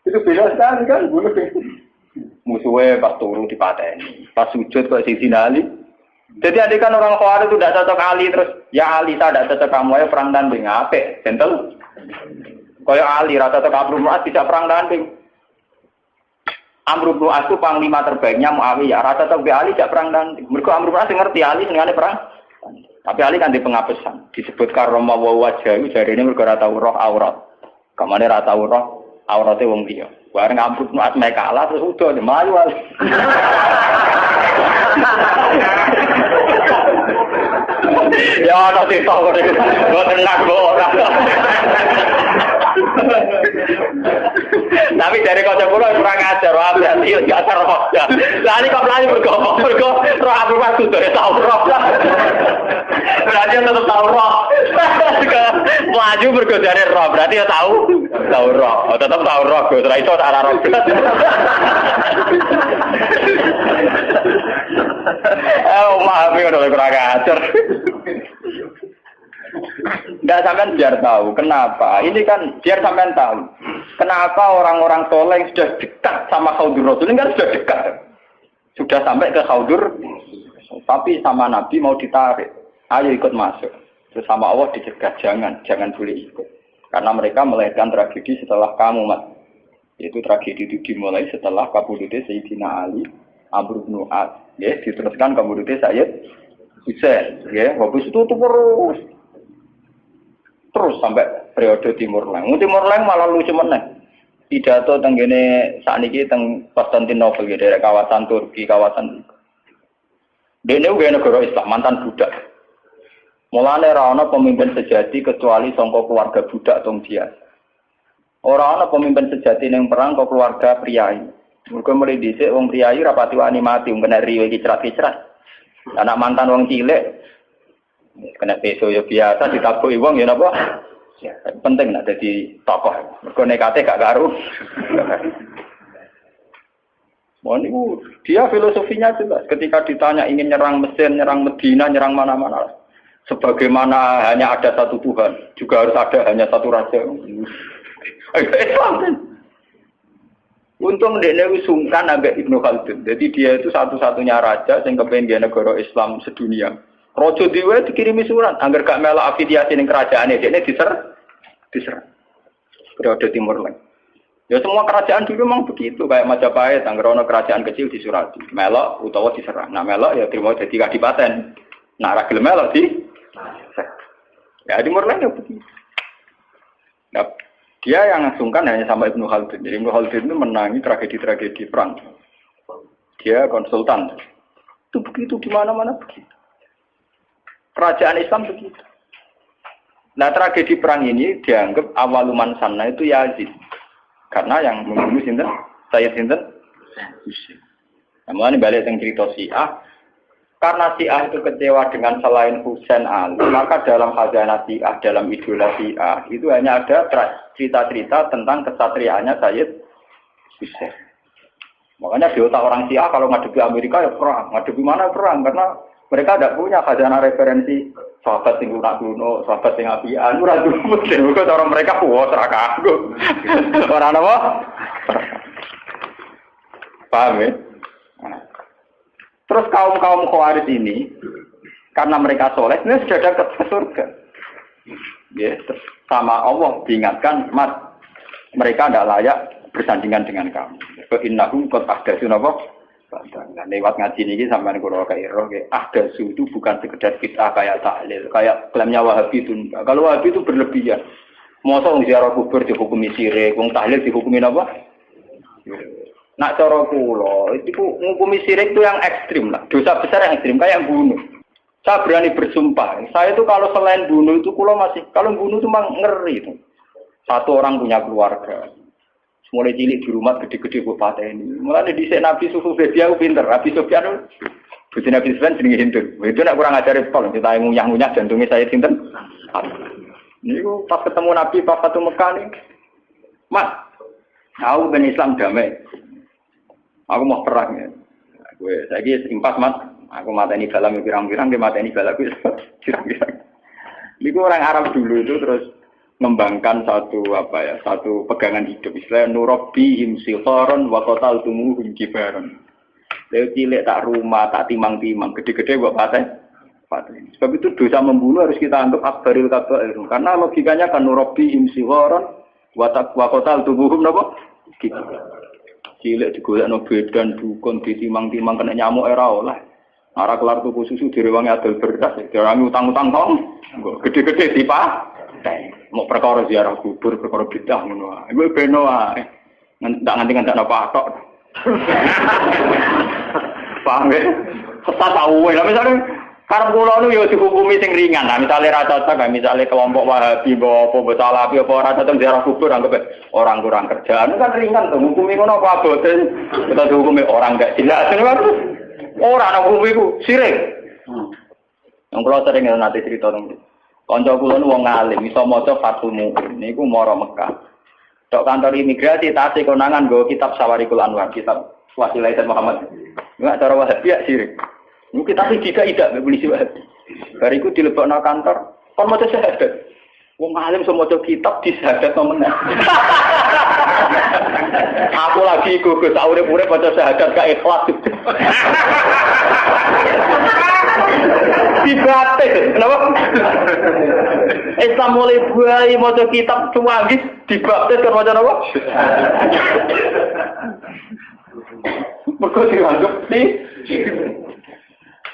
Itu beda sekali kan bunuh. Musuhnya pas turun dipateni, pas sujud kok sisi Ali. Jadi adik kan orang Khawarij itu tidak cocok Ali terus, ya Ali saya tidak cocok kamu ayo perang tanding apik, gentle. Kayak Ali rata cocok Amr bin As tidak perang tanding. Amr bin As itu panglima terbaiknya Muawiyah, rata cocok Ali tidak perang tanding. Mergo Amr bin As ngerti Ali senengane perang. Tapi Ali kan di pengapesan, disebut karoma wa wajah, jari ini mergo ora tau roh aurat. Kamane ora tau roh aurate wong liya. Bareng Amr bin As kalah terus udah mlayu Ali. Ya ana sing tau kok tenang kok ora. Tapi dari kocok pulau kurang ajar, berarti ya gak terroh. Lah ini kok melayu bergomong, roh Abdul Masud dari tahu roh. Berarti tetap tahu roh. Melaju bergodari roh, berarti ya tahu roh. Tetap tahu roh, setelah itu arah roh. Maaf ya udah kurang ajar. Tidak sampean biar tahu kenapa. Ini kan biar sampean tahu kenapa orang-orang soleh yang sudah dekat sama Khaudur Rasul ini kan sudah dekat, sudah sampai ke Khaudur, tapi sama Nabi mau ditarik, ayo ikut masuk. Terus sama Allah dicegah, jangan boleh ikut, karena mereka melahirkan tragedi setelah kamu, Mas. Yaitu tragedi itu dimulai setelah kabudute Sayyidina Ali, Amr bin As, ya, diteruskan kabudute Sayyid Husain, ya, habis itu terus sampai periode Timur Leng. Timur Leng malah lucu meneh. Pidato teng kene sakniki teng Konstantinopel ya, daerah kawasan Turki, kawasan dene uga negara Islam, mantan budak. Mulane ora ana pemimpin sejati kecuali saka keluarga budak tong biasa. Ora ana pemimpin sejati ning perang kok keluarga priyayi. Mergo mulai dhisik wong priyayi rapati wani mati, kena riwe kicrat-kicrat. Anak mantan wong cilik kena peso ya biasa ditabuhi wong ya napa? Ya, penting nek dadi tokoh. Mergo nekate gak karu. Niku dia filosofinya jelas. Ketika ditanya ingin nyerang Mesir, nyerang Medina, nyerang mana-mana. Sebagaimana hanya ada satu Tuhan, juga harus ada hanya satu raja. Islam kan. Untung dia sungkan agak Ibnu Khaldun. Jadi dia itu satu-satunya raja yang kepengen negara Islam sedunia. Rojo Dewa dikirimi surat, agar gak melok afiliasi dengan kerajaannya, dia diserang. Periode Timur Leste. Ya semua kerajaan dulu memang begitu, kayak Majapahit, anggaran kerajaan kecil disurati, melok utawa diserang. Nah melok ya terima jadi kadipaten. Nah ragil melok ya Timur Leste ya begitu. Nah, dia yang sungkan hanya sama Ibnu Khaldun. Jadi Ibnu Khaldun itu menangi tragedi-tragedi perang. Dia konsultan. Itu begitu di mana-mana begitu. Kerajaan Islam begitu. Nah tragedi perang ini dianggap awaluman sana itu Yazid. Karena yang membunuh sinten? Sayyid sinten? Husain. Namun balik yang cerita Syiah. Karena Syiah itu kecewa dengan selain Husain Ali, maka dalam khazanah Syiah, dalam idola Syiah, itu hanya ada cerita-cerita tentang kesatriaannya Sayyid Husain. Makanya di otak orang Syiah kalau ngadepi Amerika ya perang. Ngadepi mana perang? Karena mereka tidak punya khazanah referensi sahabat yang lunak kuno, sahabat yang apian, ora dulu. Mereka orang mereka puas raka aku. Orang apa? Paham ya? Terus kaum-kaum Khawarij ini karena mereka soleh, ini sudah dekat ke surga. Ya, terus sama Allah diingatkan, Mat, mereka tidak layak bersandingan dengan kamu. Innahum qad ahdatsu napa? Nah, lewat ngaji ini sampai kalau kayak ahdatsu itu bukan sekedar bid'ah kayak tahlil, kayak klaimnya Wahabi itu. Kalau Wahabi itu berlebihan. Masa wong ziarah kubur dihukumi syirik, wong tahlil dihukumi apa? Nak cara kula, itu ngukumi syirik itu yang ekstrim lah. Dosa besar yang ekstrim kayak bunuh. Saya berani bersumpah, saya itu kalau selain bunuh itu kula masih, kalau bunuh itu memang ngeri itu. Satu orang punya keluarga. Mulai cilik di rumah gede-gede bupati ini. Mulai di Nabi Sufu dia pinter. Nabi Sufyan itu Nabi Sufyan jenenge Hindu. Itu nak kurang ajar pol. Kita ngunyah-ngunyah jantungnya saya sinten. Ini pas ketemu Nabi pas satu Mekah nih. Mas, aku ben Islam damai. Aku mau perang ya. Gue lagi impas mat. Aku mateni dalam pirang-pirang dia mateni balaku pirang-pirang. Ini orang Arab dulu itu terus mengembangkan satu pegangan hidup istilah nurabbihim sikharan wa qataltumuhum kibaran. Lha cilik tak rumah tak timang-timang gede-gede kok paten. Sebab itu dosa membunuh harus kita anggap akbaril kabair karena logikanya kan nurabbihim sikharan wa qataltumuhum napa? Cilik digolekno bedan dukun ditimang-timang kena nyamuk era oleh. Ora kelar tuku susu direwangi adol beras, direwangi utang-utang tong. Gede-gede dipa. Mau perkara ziarah kubur, perkara bidah ngono wae. Iku beno wae. Nganti-nganti apa tok. Paham ya? Sesat tahu lah misalnya karep kula nu yo dihukumi sing ringan. Nah, misale ra cocok, misale kelompok Wahabi apa Salafi apa ora cocok ziarah kubur anggap orang kurang kerjaan kan ringan to. Hukumi ngono apa abote? Kita dihukumi orang enggak jelas kan. Ora ana hukumi ku sirik. Yang kula sering nanti cerita nang kanca kula nu wong alim iso maca Fathul Mu'in niku mara Mekah. Tok kantor imigrasi tasih konangan nggo kitab Sawarikul Anwar, kitab Wasilah Sayyid Muhammad. Enggak cara Wahabi ya sirik. Niku kitab iki tidak polisi Wahabi. Bariku dilebokno kantor, kon maca syahadat. Wong alim iso maca kitab disyahadatno meneh. Aku lagi gugus urip-urip maca syahadat gak ikhlas. Dibatik, kenapa? Islam mulai buai maca kitab cuwangis dibaptis kan maca apa? Mergo dianggap sih.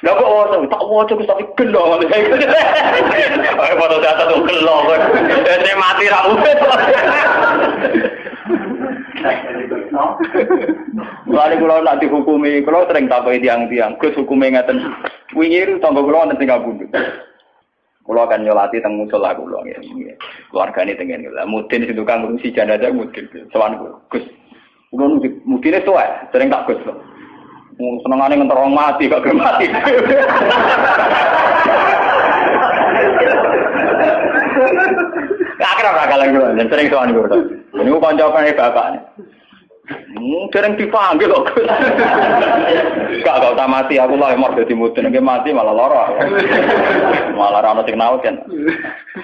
Lah kok tak waca ku tapi gelo. Ayo foto data tuh gelo kok. Dene mati ra urip. Lari kula nak dihukumi, kula sering takoki tiang-tiang, Gus hukume ngaten. Wingi itu tangga kula wonten tinggal bundu. Kula akan nyolati teng musala kula nggih. Keluargane tengen kula. Mudin sing tukang ngurusi jenazah mudin. Sowan Gus. Kula mudine tuwa, sering tak Gus. Senengane ngenterong mati gak gelem mati. Akrab ra kalan kula, sering sowan kula. Niku kanca-kancane bapak. Dereng dipanggil kok. Gak mati aku lah emor dadi mudun nek mati malah lara. Malah ra ono sing naut kan.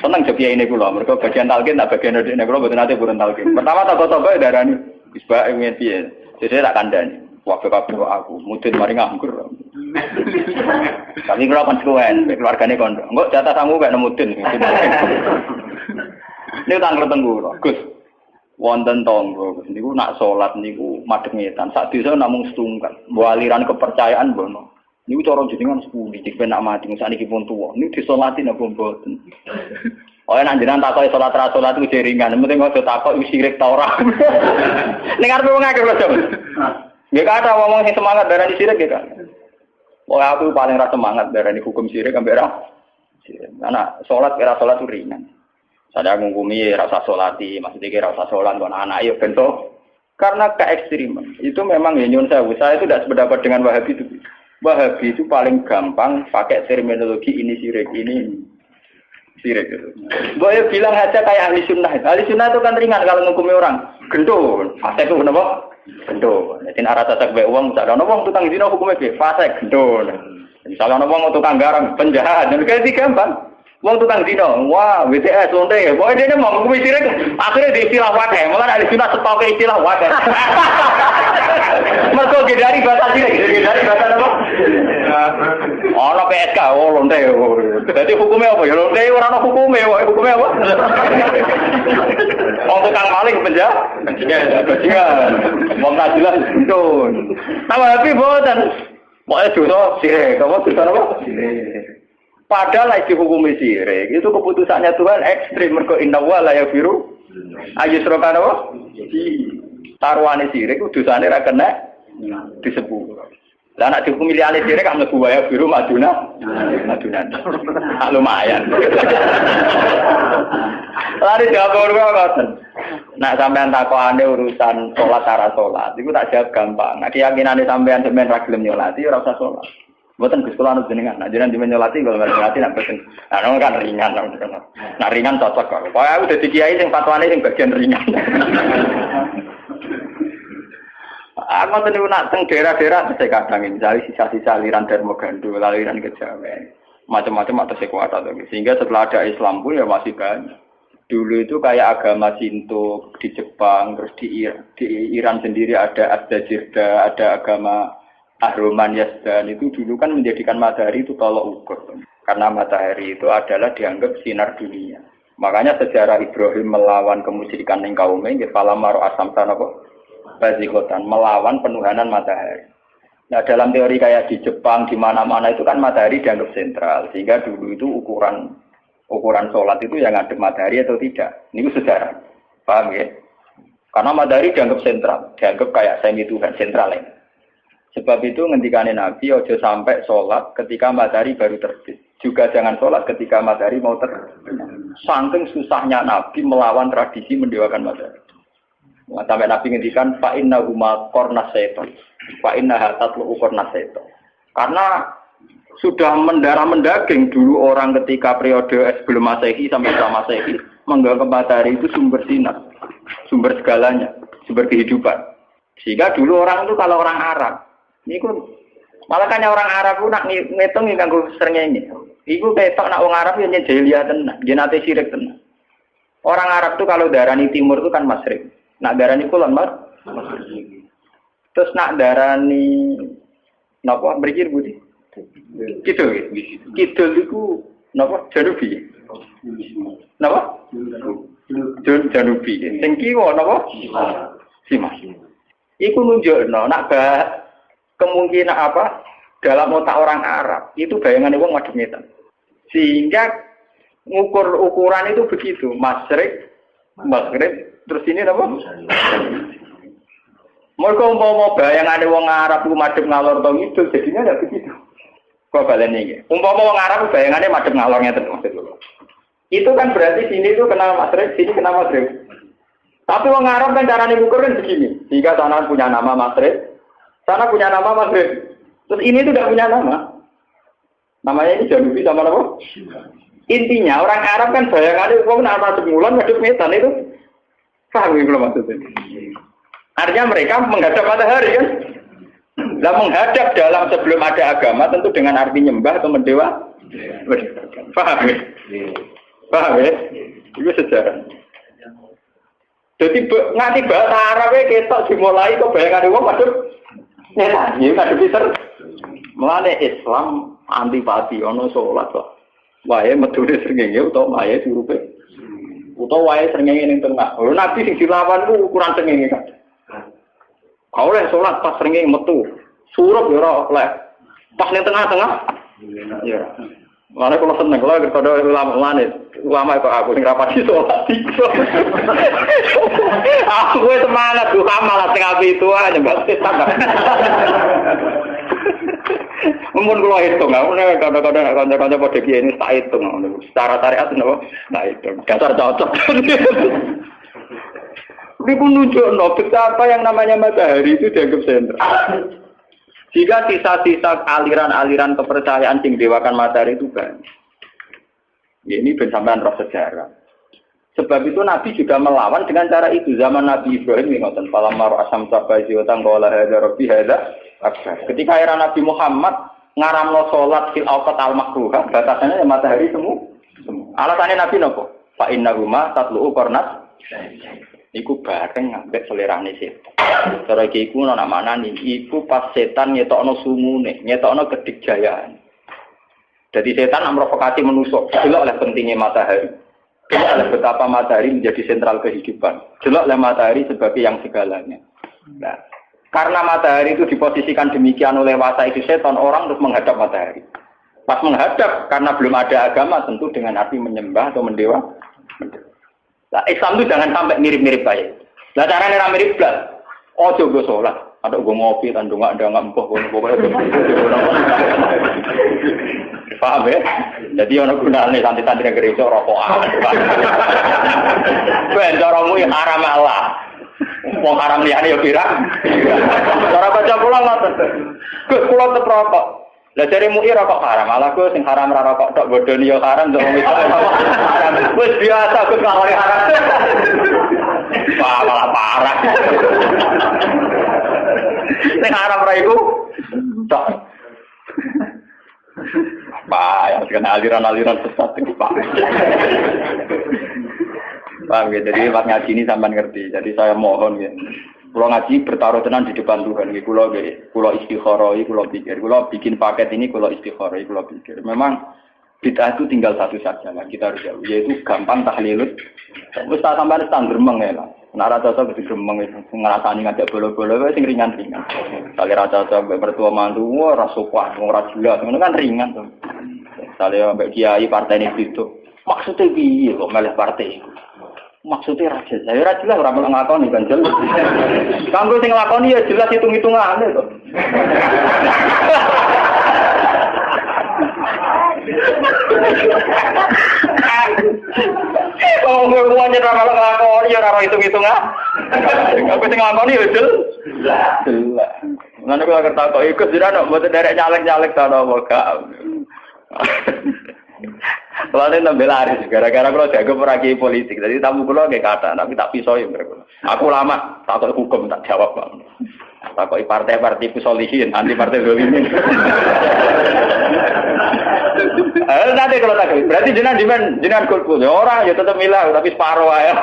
Seneng joki ini kula mergo bagian talqin tak bagian ndekne kula mboten nate purun talqin. Pertama toko-toko darani wis bae ngene piye. Jadi tak kandhani. Kabeh aku mudun mari nganggur. Tapi kula konsekuen, keluargane kondo. Engko jatah sangu gak nemudun. Ini tanggal tenggu, Gus. Wonten tonggo, niku nak salat niku madhep ngetan. Sak desa namung setunggal. Mbok aliran kepercayaan mbono. Niku cara jenengan sepudi, jek nak mati sakniki pun tuwa. Niku disolati napa mboten. Oh nek jenengan takoki salat ra salat ku jeringan, penting aja takoki sirik ta ora. Ning arep wong akeh lho. Nggih kata ngomong sing semangat darani sirik nggih kan. Oh aku paling ra semangat darani hukum sirik ambek ra. Anak salat kira salat itu ringan. Saya ngukumi rasa solati, maksudnya rasa solat buat anak ya bentuk. Karena keekstriman itu memang ya nyun saya itu tidak sependapat dengan Wahabi itu. Wahabi itu paling gampang pakai terminologi ini sirik ini sirik itu. Boleh bilang aja kayak ahli sunnah. Ahli sunnah itu kan ringan kalau ngukumi orang. Gendul, fase itu kenapa? Gendul. Jadi arah sasak baik uang, misalnya uang tukang zina hukumnya fase gendul. Misalnya uang tukang garang penjahat, dan kayak gampang. Wong tukang dino, wah, WTS, lonte, pokoknya dia mau ngukumi sirik, akhirnya di istilah wadah, malah ada istilah stoknya istilah wadah. Mereka gedari bahasa sirik, gedari bahasa apa? Oh, no PSK, oh lonte, jadi hukumnya apa? Ya lonte, orang hukumnya apa? Wong tukang maling penjahat, wong tak jelas itu. Tapi boten, pokoknya dosa sirik, kamu dosa apa? Sirik. Padahal lagi dihukumi sirik, itu keputusannya Tuhan ekstrim. Mergo inna wa la yaghfiru ayyushraka apa? Taruhane sirik dosane ra kena disebut. Lah nek dihukumi liyane sirik kan mlebu wa yaghfiru maduna. Lumayan. Lari jawab ngoten. Nak sampean takokane urusan salat cara salat, iku tak jawab gampang. Nek keyakinane sampean ra gelem nyolati ora usah salat. Buatan Gus kula anu jenengan, nah jenengan dimenyolati kalau nggak nyolati nak boten. Nah kan ringan, nah ringan cocok kok. Pokoknya aku dadi kiai sing fatwane sing bagian ringan. Aku tadi nak teng daerah-daerah saya kadang mencari sisa-sisa aliran Darmagando, aliran Kejawen, macam-macam atau sekuat atau sehingga setelah ada Islam pun ya masih banyak. Dulu itu kayak agama Shinto di Jepang, terus di Iran sendiri ada Asdajirda, ada agama Ahroman Yazdan itu dulu kan menjadikan matahari itu tolok ukur. Karena matahari itu adalah dianggap sinar dunia. Makanya sejarah Ibrahim melawan kemusyrikan ning kaume nggih palamaro asam tanapa bazikotan melawan penuhanan matahari. Nah, dalam teori kayak di Jepang di mana-mana itu kan matahari dianggap sentral. Sehingga dulu itu ukuran salat itu yang ngadep matahari atau tidak. Ini sejarah. Paham ya? Karena matahari dianggap sentral, dianggap kayak semi Tuhan sentral ini. Sebab itu ngendikane Nabi ojo sampai sholat ketika matahari baru terbit. Juga jangan sholat ketika matahari mau terbit. Saking susahnya Nabi melawan tradisi mendewakan matahari. Nah, sampai Nabi ngendikan fa inna huma qarnas syaitan. Fa inna hatatlu qarnas syaitan. Karena sudah mendarah mendaging dulu orang ketika periode sebelum Masehi sampai setelah Masehi menganggap matahari itu sumber sinar, sumber segalanya, sumber kehidupan. Sehingga dulu orang itu kalau orang Arab niku malah kan orang Arab ku nak ngitung kanggo srengenge. Iku ketok nak wong Arab yo nyejelia tenan, jenate sirik tenan. Orang Arab tuh kalau darani timur itu kan masyrik. Nak darani kulon Mas. Terus nak darani napa mriki Budi? Kidul. Kidul iku napa janubi. Napa? Janubi. Sing kiwa napa? Simas. Iku nunjukno nak kemungkinan apa dalam otak orang Arab itu bayangan wong madhep ngetan. Sehingga ukuran itu begitu, masyrik, maghrib, terus ini apa? Mereka umpama bayangan wong Arab itu madhep ngalor to ngidul, jadinya tidak begitu. Kok balene iki? Umpama wong Arab bayangannya madhep ngalor ngeten maksud. Itu kan berarti sini itu kena masyrik, sini kena maghrib. Tapi wong Arab kan carane ngukur kan begini. Jika sana punya nama masyrik, sana punya nama maghrib. Terus ini itu tidak punya nama. Namanya ini Janubi sama apa? Intinya orang Arab kan bayangannya wong nak masuk mulan madhep ngetan itu. Paham iki lho maksudnya. Artinya mereka menghadap matahari kan? Lah menghadap dalam sebelum ada agama tentu dengan arti nyembah atau mendewa. Paham ya? Paham ya? Itu sejarah. Jadi nganti bahasa Arab ketok dimulai kok bayangan wong padha nyetan, ya kadhe pinter. Mulane Islam antipati ana salat kok. Wae medune srengenge utawa wae surupe. Utawa wae srengenge ning tengah. Lho nabi sing dilawan ku ukuran srengenge kan. Kau oleh salat pas srengenge metu. Surup ya ora oleh. Pas ning tengah-tengah. Ya. Mana kalau seneng kalau kepada ulama kok aku sing rapati sholat itu. Aku semangat duha malah sing api itu aja mbak setan. Mun kula hitung, aku nek kadang-kadang kanca-kanca padha kiye ini tak hitung. Secara syariat napa? Tak hitung. Dasar cocok. Niku nunjukno betapa yang namanya matahari itu dianggap sentral. Jika sisa-sisa aliran-aliran kepercayaan sing dewakan matahari itu banyak. Ini bersamaan roh sejarah. Sebab itu Nabi juga melawan dengan cara itu. Zaman Nabi Ibrahim ngoten falamma asam sabazi wa tangqala hadza rabbi hadza akbar. Ketika era Nabi Muhammad ngaramno salat fil awqat al makruhah, batasannya matahari semua. Alasannya Nabi napa? Fa innahuma tatlu'u qarnat. Iku bareng ngambek selerane setan. Cara iki iku ana manane iku pas setan ngetokno sumune, ngetokno kedikjayaan. Jadi setan memprovokasi manusia. Delok oleh pentingnya matahari. Delok oleh betapa matahari menjadi sentral kehidupan. Delok oleh matahari sebagai yang segalanya. Nah, karena matahari itu diposisikan demikian oleh wasa itu setan, orang terus menghadap matahari. Pas menghadap karena belum ada agama tentu dengan arti menyembah atau mendewa. Nah, Islam itu jangan sampai mirip-mirip baik. Nah, caranya ora mirip blas. Ojo go salat, ada go ngopi tan ndongak-ndongak empuk pokoke. Paham ya? Jadi ana gunane santri-santri gereja rokokan. Ben caramu haram Allah. Wong haram liyane ya pirang. Cara baca kula ngoten. Gus kula tetep rokok. Lah jare mu'i rokok haram, malah Gus sing haram ra rokok tok bodoni ya haram tok wis haram. Wis biasa Gus kalori haram. Wah, malah parah. Sing haram ra iku tok. Pak, yang kena aliran-aliran sesat itu Pak. Paham ya, jadi Pak ngaji ini sampai ngerti. Jadi saya mohon ya. Kalau ngaji bertaruh tenan di depan Tuhan, kalau istikharah, kalau pikir, kalau bikin paket ini, kalau istikharah, kalau pikir. Memang bid'ah itu tinggal satu saja, lah kita harus jauh, yaitu gampang tahlilut. Terus tak sampai standar mengelah. Nara cocok itu gemeng itu ngerasani ngajak bolo-bolo, itu ringan-ringan. Kali rasa cocok bertua mantu, rasukah, ngurah jelas, itu kan ringan tuh. Misalnya mbak kiai partai ini itu, maksudnya biar kok melih partai itu. Maksudnya raja, saya raja lah orang ngakoni kan jelas. Kanggo sing nglakoni ya jelas hitung-hitungane kok. Oh, ngomongnya ora nglakoni ya ora hitung-hitungan. Kanggo sing nglakoni ya jelas. Lan kula kertakok ikut jenengan mboten derek nyalek-nyalek ta napa gak. Soalnya nambah laris, gara-gara kalau jago peragi politik, jadi tamu kulo kayak kata, tapi tak pisau ya mereka. Aku lama, takut hukum tak jawab bang. Takut partai-partai pusolihin, anti partai dolimin. Nanti kalau tak, berarti jenengan golput, orang ya tetap milah, tapi separuh aja.